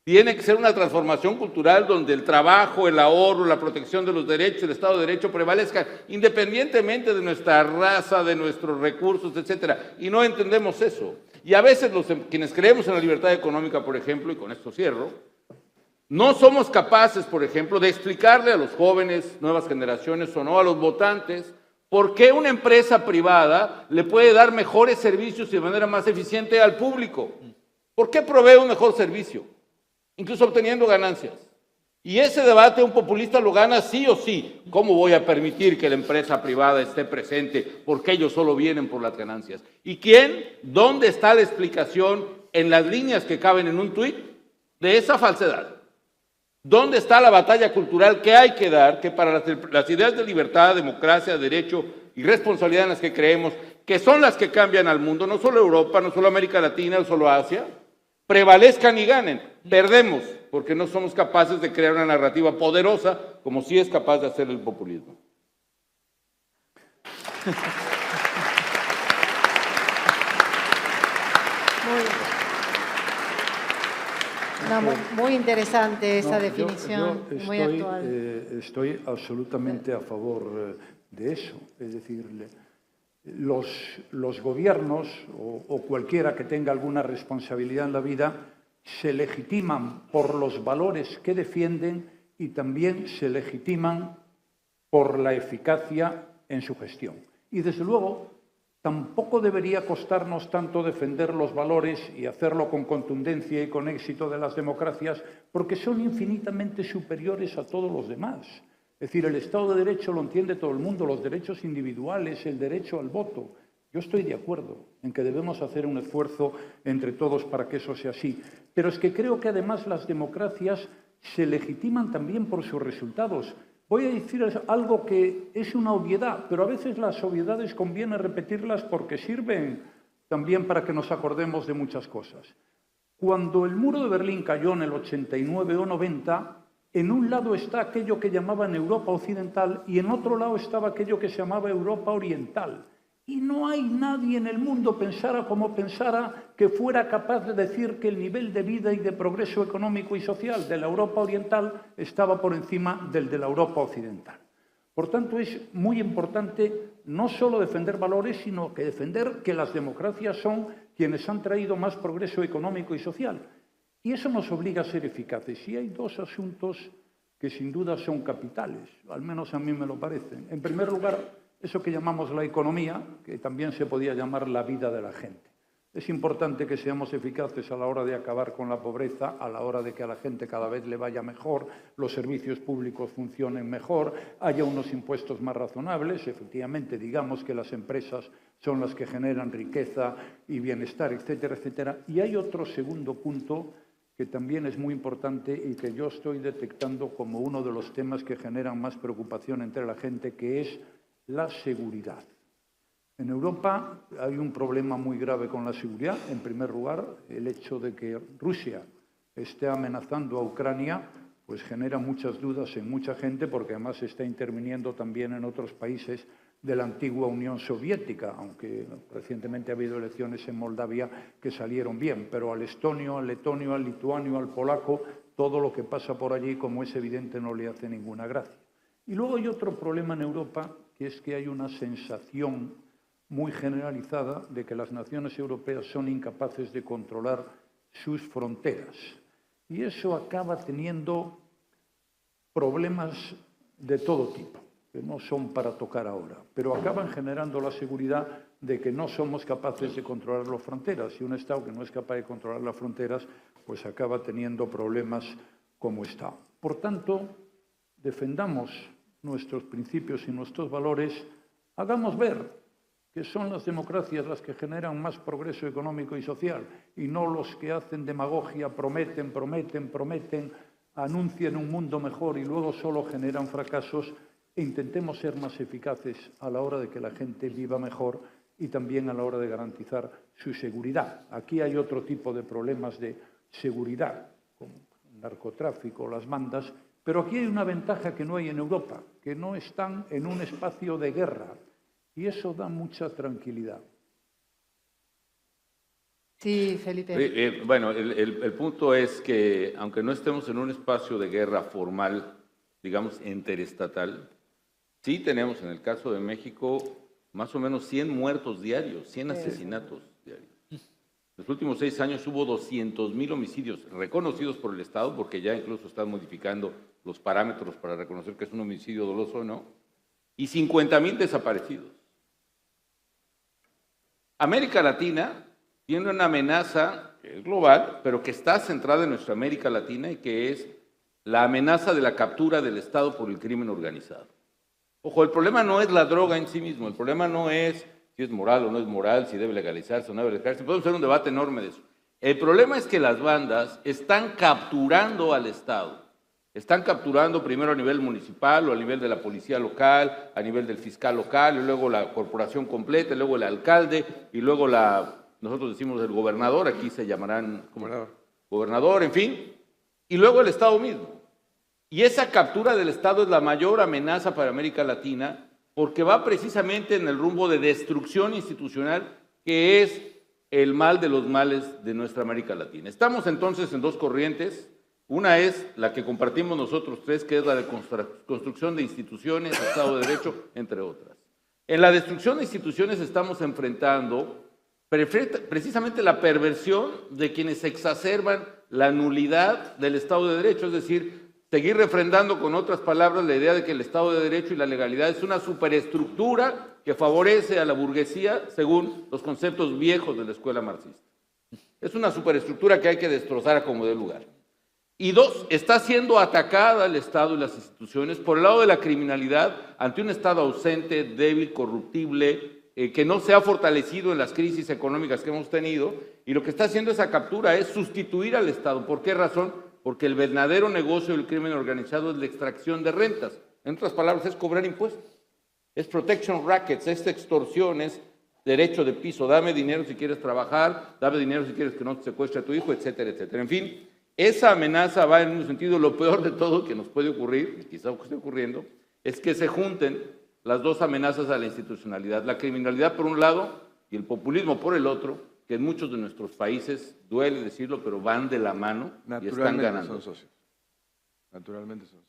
Tiene que ser una transformación cultural donde el trabajo, el ahorro, la protección de los derechos, el Estado de Derecho prevalezca, independientemente de nuestra raza, de nuestros recursos, etcétera. Y no entendemos eso. Y a veces quienes creemos en la libertad económica, por ejemplo, y con esto cierro, no somos capaces, por ejemplo, de explicarle a los jóvenes, nuevas generaciones o no, a los votantes, por qué una empresa privada le puede dar mejores servicios y de manera más eficiente al público. ¿Por qué provee un mejor servicio? Incluso obteniendo ganancias. Y ese debate un populista lo gana sí o sí. ¿Cómo voy a permitir que la empresa privada esté presente? Porque ellos solo vienen por las ganancias. ¿Y quién? ¿Dónde está la explicación en las líneas que caben en un tuit? de esa falsedad. ¿Dónde está la batalla cultural que hay que dar, que para las ideas de libertad, democracia, derecho y responsabilidad en las que creemos, que son las que cambian al mundo, no solo Europa, no solo América Latina, no solo Asia, prevalezcan y ganen? Perdemos porque no somos capaces de crear una narrativa poderosa como sí es capaz de hacer el populismo. Muy interesante esa No, definición, yo muy actual. Estoy absolutamente a favor de eso. Es decir, los gobiernos o cualquiera que tenga alguna responsabilidad en la vida se legitiman por los valores que defienden y también se legitiman por la eficacia en su gestión. Y desde luego, tampoco debería costarnos tanto defender los valores y hacerlo con contundencia y con éxito de las democracias, porque son infinitamente superiores a todos los demás. Es decir, el Estado de Derecho lo entiende todo el mundo, los derechos individuales, el derecho al voto. Yo estoy de acuerdo en que debemos hacer un esfuerzo entre todos para que eso sea así. Pero es que creo que además las democracias se legitiman también por sus resultados. Voy a decir algo que es una obviedad, pero a veces las obviedades conviene repetirlas porque sirven también para que nos acordemos de muchas cosas. Cuando el muro de Berlín cayó en el 89 o 90, en un lado está aquello que llamaban Europa Occidental y en otro lado estaba aquello que se llamaba Europa Oriental. Y no hay nadie en el mundo, pensara como pensara, que fuera capaz de decir que el nivel de vida y de progreso económico y social de la Europa Oriental estaba por encima del de la Europa Occidental. Por tanto, es muy importante no solo defender valores, sino que defender que las democracias son quienes han traído más progreso económico y social. Y eso nos obliga a ser eficaces. Y hay dos asuntos que sin duda son capitales, al menos a mí me lo parecen. En primer lugar, eso que llamamos la economía, que también se podía llamar la vida de la gente. Es importante que seamos eficaces a la hora de acabar con la pobreza, a la hora de que a la gente cada vez le vaya mejor, los servicios públicos funcionen mejor, haya unos impuestos más razonables, efectivamente digamos que las empresas son las que generan riqueza y bienestar, etcétera, etcétera. Y hay otro segundo punto que también es muy importante y que yo estoy detectando como uno de los temas que generan más preocupación entre la gente, que es la seguridad. En Europa hay un problema muy grave con la seguridad. En primer lugar, el hecho de que Rusia esté amenazando a Ucrania pues genera muchas dudas en mucha gente, porque además está interviniendo también en otros países de la antigua Unión Soviética, aunque recientemente ha habido elecciones en Moldavia que salieron bien, pero al estonio, al letonio, al lituano, al polaco, todo lo que pasa por allí, como es evidente, no le hace ninguna gracia. Y luego hay otro problema en Europa, que es que hay una sensación muy generalizada de que las naciones europeas son incapaces de controlar sus fronteras. Y eso acaba teniendo problemas de todo tipo, que no son para tocar ahora, pero acaban generando la seguridad de que no somos capaces de controlar las fronteras. Y un Estado que no es capaz de controlar las fronteras, pues acaba teniendo problemas como está. Por tanto, defendamos nuestros principios y nuestros valores, hagamos ver que son las democracias las que generan más progreso económico y social, y no los que hacen demagogia, prometen, anuncian un mundo mejor y luego solo generan fracasos. E intentemos ser más eficaces a la hora de que la gente viva mejor y también a la hora de garantizar su seguridad. Aquí hay otro tipo de problemas de seguridad, como el narcotráfico, las bandas, pero aquí hay una ventaja que no hay en Europa, que no están en un espacio de guerra, y eso da mucha tranquilidad. Sí, Felipe. Bueno, el punto es que, aunque no estemos en un espacio de guerra formal, digamos, interestatal, sí tenemos en el caso de México más o menos 100 muertos diarios, 100 asesinatos diarios. En los últimos 6 años hubo 200,000 homicidios reconocidos por el Estado, porque ya incluso están modificando los parámetros para reconocer que es un homicidio doloso o no, y 50,000 desaparecidos. América Latina tiene una amenaza que es global, pero que está centrada en nuestra América Latina, y que es la amenaza de la captura del Estado por el crimen organizado. Ojo, el problema no es la droga en sí mismo, el problema no es si es moral o no es moral, si debe legalizarse o no debe legalizarse. Podemos hacer un debate enorme de eso. El problema es que las bandas están capturando al Estado. Están capturando primero a nivel municipal o a nivel de la policía local, a nivel del fiscal local, y luego la corporación completa, y luego el alcalde, y luego nosotros decimos el gobernador, aquí se llamarán gobernador, en fin, y luego el Estado mismo. Y esa captura del Estado es la mayor amenaza para América Latina, porque va precisamente en el rumbo de destrucción institucional, que es el mal de los males de nuestra América Latina. Estamos entonces en dos corrientes. Una es la que compartimos nosotros tres, que es la de construcción de instituciones, Estado de Derecho, entre otras. En la destrucción de instituciones estamos enfrentando precisamente la perversión de quienes exacerban la nulidad del Estado de Derecho, es decir, seguir refrendando con otras palabras la idea de que el Estado de Derecho y la legalidad es una superestructura que favorece a la burguesía según los conceptos viejos de la escuela marxista. Es una superestructura que hay que destrozar a como dé lugar. Y dos, está siendo atacada el Estado y las instituciones por el lado de la criminalidad ante un Estado ausente, débil, corruptible, que no se ha fortalecido en las crisis económicas que hemos tenido, y lo que está haciendo esa captura es sustituir al Estado. ¿Por qué razón? Porque el verdadero negocio del crimen organizado es la extracción de rentas. En otras palabras, es cobrar impuestos. Es protection rackets, es extorsión, es derecho de piso. Dame dinero si quieres trabajar, dame dinero si quieres que no te secuestre a tu hijo, etcétera, etcétera. En fin, esa amenaza va en un sentido, lo peor de todo que nos puede ocurrir, quizá lo que esté ocurriendo, es que se junten las dos amenazas a la institucionalidad. La criminalidad por un lado y el populismo por el otro, que en muchos de nuestros países, duele decirlo, pero van de la mano y están ganando. Son socios. Naturalmente son socios.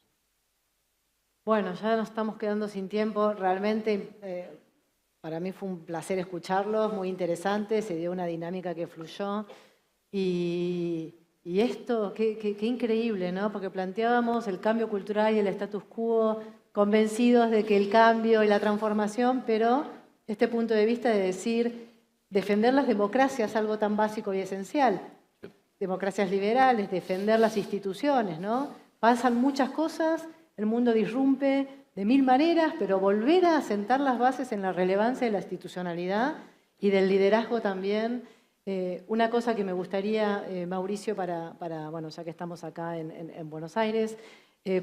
Bueno, ya nos estamos quedando sin tiempo. Realmente para mí fue un placer escucharlos, muy interesante, se dio una dinámica que fluyó. Y esto, qué increíble, ¿no? Porque planteábamos el cambio cultural y el status quo, convencidos de que el cambio y la transformación, pero este punto de vista de decir, defender las democracias, algo tan básico y esencial. Democracias liberales, defender las instituciones, ¿no? Pasan muchas cosas, el mundo disrumpe de mil maneras, pero volver a sentar las bases en la relevancia de la institucionalidad y del liderazgo también. Una cosa que me gustaría, Mauricio, bueno, ya que estamos acá en Buenos Aires,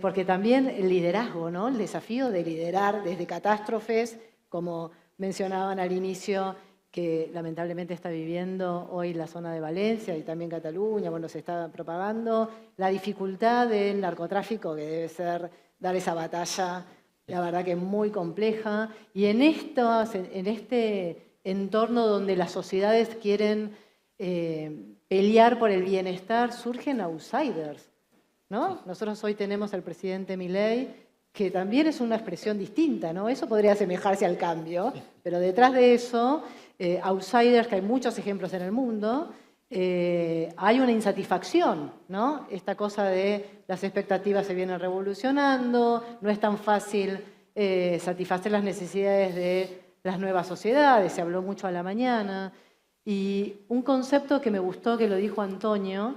porque también el liderazgo, ¿no? El desafío de liderar desde catástrofes, como mencionaban al inicio, que lamentablemente está viviendo hoy la zona de Valencia y también Cataluña, bueno, se está propagando, la dificultad del narcotráfico, que debe ser dar esa batalla, la verdad que es muy compleja, y en este entorno donde las sociedades quieren pelear por el bienestar, surgen outsiders, ¿no? Nosotros hoy tenemos al presidente Milei, que también es una expresión distinta, ¿no? Eso podría asemejarse al cambio, pero detrás de eso, outsiders, que hay muchos ejemplos en el mundo, hay una insatisfacción, ¿no? Esta cosa de las expectativas se vienen revolucionando, no es tan fácil satisfacer las necesidades de las nuevas sociedades, se habló mucho a la mañana, y un concepto que me gustó, que lo dijo Antonio,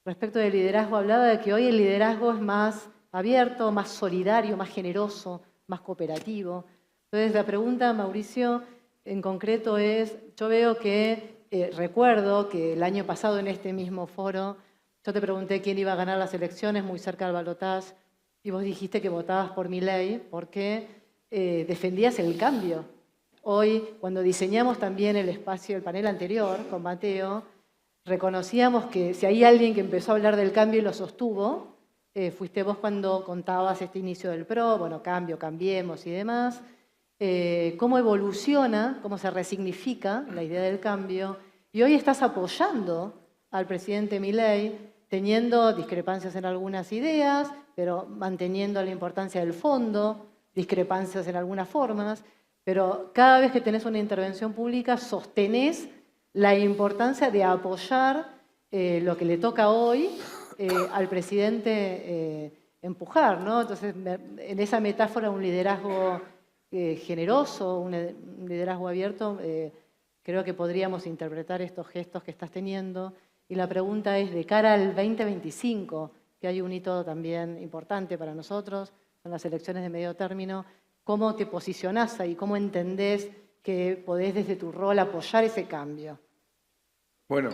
respecto del liderazgo, hablaba de que hoy el liderazgo es más abierto, más solidario, más generoso, más cooperativo. Entonces la pregunta, Mauricio, en concreto es, yo veo que, recuerdo que el año pasado en este mismo foro, yo te pregunté quién iba a ganar las elecciones muy cerca del balotaje, y vos dijiste que votabas por Milei porque defendías el cambio. Hoy, cuando diseñamos también el espacio, el panel anterior con Mateo, reconocíamos que si hay alguien que empezó a hablar del cambio y lo sostuvo, fuiste vos cuando contabas este inicio del PRO, bueno, cambio, cambiemos y demás, cómo evoluciona, cómo se resignifica la idea del cambio, y hoy estás apoyando al presidente Milei, teniendo discrepancias en algunas ideas, pero manteniendo la importancia del fondo, discrepancias en algunas formas, pero cada vez que tenés una intervención pública sostenés la importancia de apoyar lo que le toca hoy al presidente empujar, ¿no? Entonces, en esa metáfora, un liderazgo generoso, un liderazgo abierto, creo que podríamos interpretar estos gestos que estás teniendo. Y la pregunta es, de cara al 2025, que hay un hito también importante para nosotros, son las elecciones de medio término, ¿cómo te posicionás ahí? ¿Cómo entendés que podés desde tu rol apoyar ese cambio? Bueno,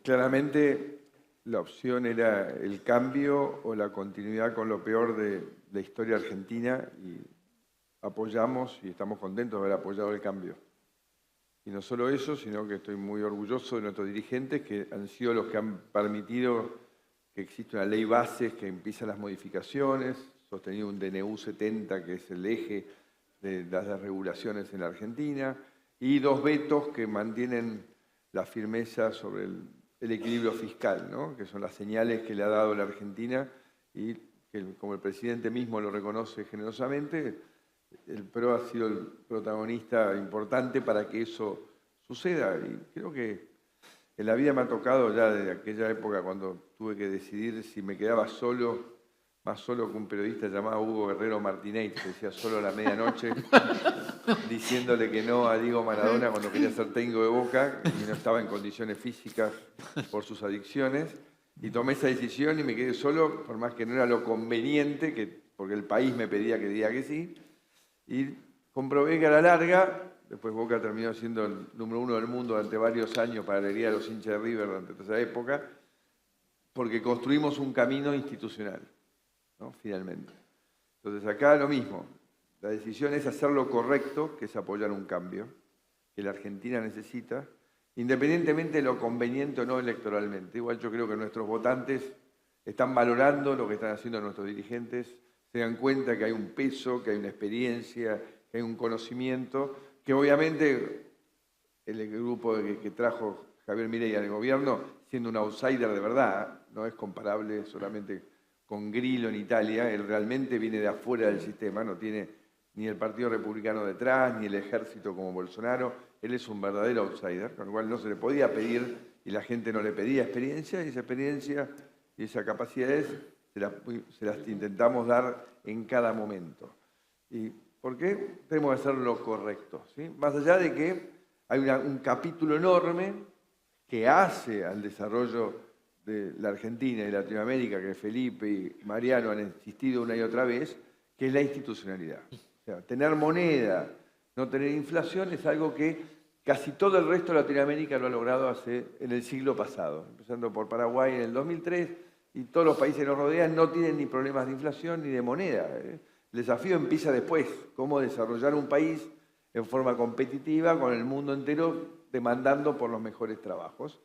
Claramente la opción era el cambio o la continuidad con lo peor de la historia argentina y apoyamos y estamos contentos de haber apoyado el cambio. Y no solo eso, sino que estoy muy orgulloso de nuestros dirigentes que han sido los que han permitido que exista una ley bases que empieza las modificaciones, sostenido un DNU 70 que es el eje de las desregulaciones en la Argentina y 2 vetos que mantienen la firmeza sobre el equilibrio fiscal, ¿no? Que son las señales que le ha dado la Argentina y que, como el presidente mismo lo reconoce generosamente, el PRO ha sido el protagonista importante para que eso suceda. Y creo que en la vida me ha tocado ya desde aquella época cuando tuve que decidir si me quedaba solo, más solo que un periodista llamado Hugo Guerrero Martínez, que decía solo a la medianoche, diciéndole que no a Diego Maradona cuando quería ser técnico de Boca y no estaba en condiciones físicas por sus adicciones. Y tomé esa decisión y me quedé solo, por más que no era lo conveniente, porque el país me pedía que diga que sí. Y comprobé que a la larga, después Boca terminó siendo el número 1 del mundo durante varios años para la alegría de los hinchas de River durante toda esa época, porque construimos un camino institucional, ¿no? Finalmente. Entonces acá lo mismo, la decisión es hacer lo correcto, que es apoyar un cambio que la Argentina necesita, independientemente de lo conveniente o no electoralmente. Igual yo creo que nuestros votantes están valorando lo que están haciendo nuestros dirigentes, se dan cuenta que hay un peso, que hay una experiencia, que hay un conocimiento, que obviamente el grupo que trajo Javier Milei al gobierno, siendo un outsider de verdad, no es comparable solamente con Grillo en Italia, él realmente viene de afuera del sistema, no tiene ni el Partido Republicano detrás, ni el ejército como Bolsonaro, él es un verdadero outsider, con lo cual no se le podía pedir y la gente no le pedía experiencia, y esa experiencia y esas capacidades se las intentamos dar en cada momento. ¿Y por qué? Tenemos que hacer lo correcto, ¿sí? Más allá de que hay un capítulo enorme que hace al desarrollo de la Argentina y Latinoamérica, que Felipe y Mariano han insistido una y otra vez, que es la institucionalidad. O sea, tener moneda, no tener inflación, es algo que casi todo el resto de Latinoamérica lo ha logrado en el siglo pasado, empezando por Paraguay en el 2003, y todos los países que nos rodean no tienen ni problemas de inflación ni de moneda. El desafío empieza después, cómo desarrollar un país en forma competitiva con el mundo entero demandando por los mejores trabajos.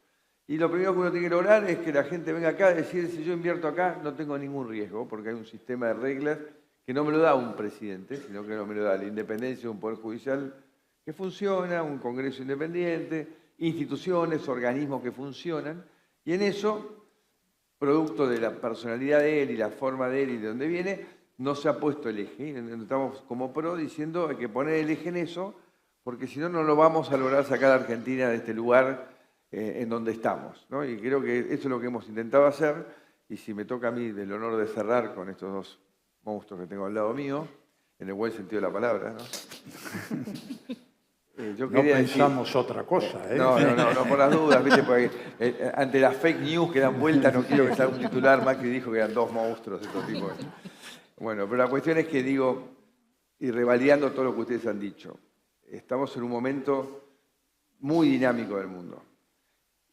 Y lo primero que uno tiene que lograr es que la gente venga acá a decir, si yo invierto acá no tengo ningún riesgo, porque hay un sistema de reglas que no me lo da un presidente, sino que no me lo da la independencia de un poder judicial que funciona, un Congreso independiente, instituciones, organismos que funcionan, y en eso, producto de la personalidad de él y la forma de él y de dónde viene, no se ha puesto el eje. Estamos como PRO diciendo hay que poner el eje en eso, porque si no, no lo vamos a lograr sacar a Argentina de este lugar en donde estamos, ¿no? Y creo que eso es lo que hemos intentado hacer, y si me toca a mí el honor de cerrar con estos 2 monstruos que tengo al lado mío, en el buen sentido de la palabra, ¿no? No pensamos otra cosa, ¿eh? No, por las dudas, ¿viste? Porque ante las fake news que dan vuelta, no quiero que salga un titular más que dijo que eran 2 monstruos de estos tipos. Bueno, pero la cuestión es que digo, y revalidando todo lo que ustedes han dicho, estamos en un momento muy dinámico del mundo.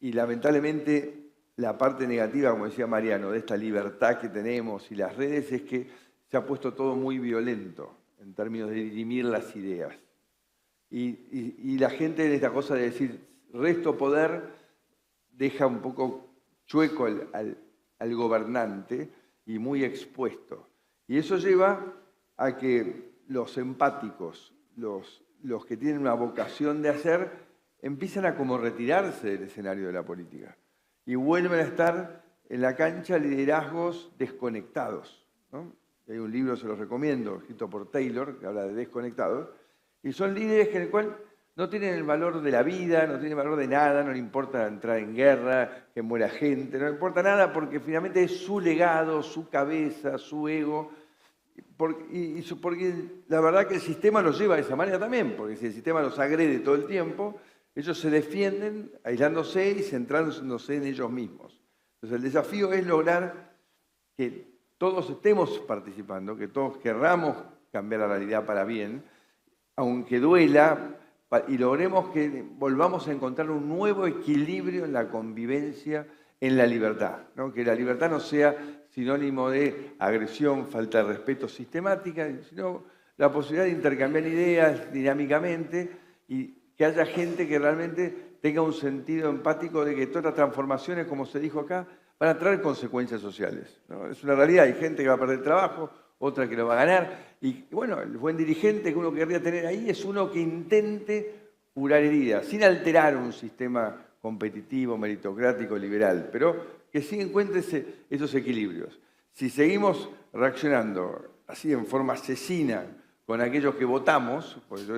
Y lamentablemente la parte negativa, como decía Mariano, de esta libertad que tenemos y las redes es que se ha puesto todo muy violento en términos de dirimir las ideas. Y la gente en esta cosa de decir resto poder deja un poco chueco al gobernante y muy expuesto. Y eso lleva a que los empáticos, los que tienen una vocación de hacer, empiezan a como retirarse del escenario de la política y vuelven a estar en la cancha liderazgos desconectados, ¿no? Hay un libro, se los recomiendo, escrito por Taylor, que habla de desconectados, y son líderes que en el cual no tienen el valor de la vida, no tienen el valor de nada, no le importa entrar en guerra, que muera gente, no le importa nada porque finalmente es su legado, su cabeza, su ego, porque la verdad que el sistema los lleva de esa manera también, porque si el sistema los agrede todo el tiempo, ellos se defienden aislaándose y centrándose en ellos mismos. Entonces el desafío es lograr que todos estemos participando, que todos querramos cambiar la realidad para bien, aunque duela, y logremos que volvamos a encontrar un nuevo equilibrio en la convivencia, en la libertad, ¿no? Que la libertad no sea sinónimo de agresión, falta de respeto sistemática, sino la posibilidad de intercambiar ideas dinámicamente y que haya gente que realmente tenga un sentido empático de que todas las transformaciones, como se dijo acá, van a traer consecuencias sociales, ¿no? Es una realidad, hay gente que va a perder trabajo, otra que lo va a ganar, y bueno, el buen dirigente que uno querría tener ahí es uno que intente curar heridas, sin alterar un sistema competitivo, meritocrático, liberal, pero que sí encuentre esos equilibrios. Si seguimos reaccionando así en forma asesina con aquellos que votamos, porque yo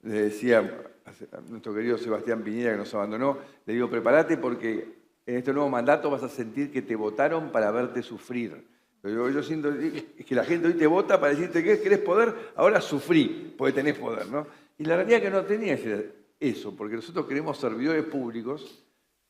le decía a nuestro querido Sebastián Piñera, que nos abandonó, le digo, prepárate porque en este nuevo mandato vas a sentir que te votaron para verte sufrir. Yo siento que la gente hoy te vota para decirte que querés poder, ahora sufrí, porque tenés poder, ¿no? Y la realidad es que no tenía eso, porque nosotros queremos servidores públicos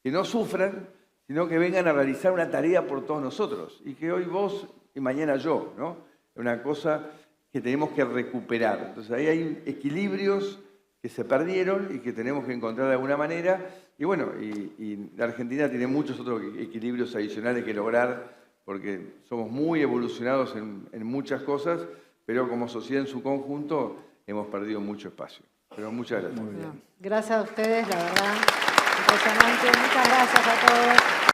que no sufran, sino que vengan a realizar una tarea por todos nosotros, y que hoy vos y mañana yo, ¿no? Es una cosa que tenemos que recuperar. Entonces ahí hay equilibrios que se perdieron y que tenemos que encontrar de alguna manera, y bueno, y la Argentina tiene muchos otros equilibrios adicionales que lograr, porque somos muy evolucionados en muchas cosas, pero como sociedad en su conjunto hemos perdido mucho espacio. Pero muchas gracias. Gracias a ustedes, la verdad, impresionante. Muchas gracias a todos.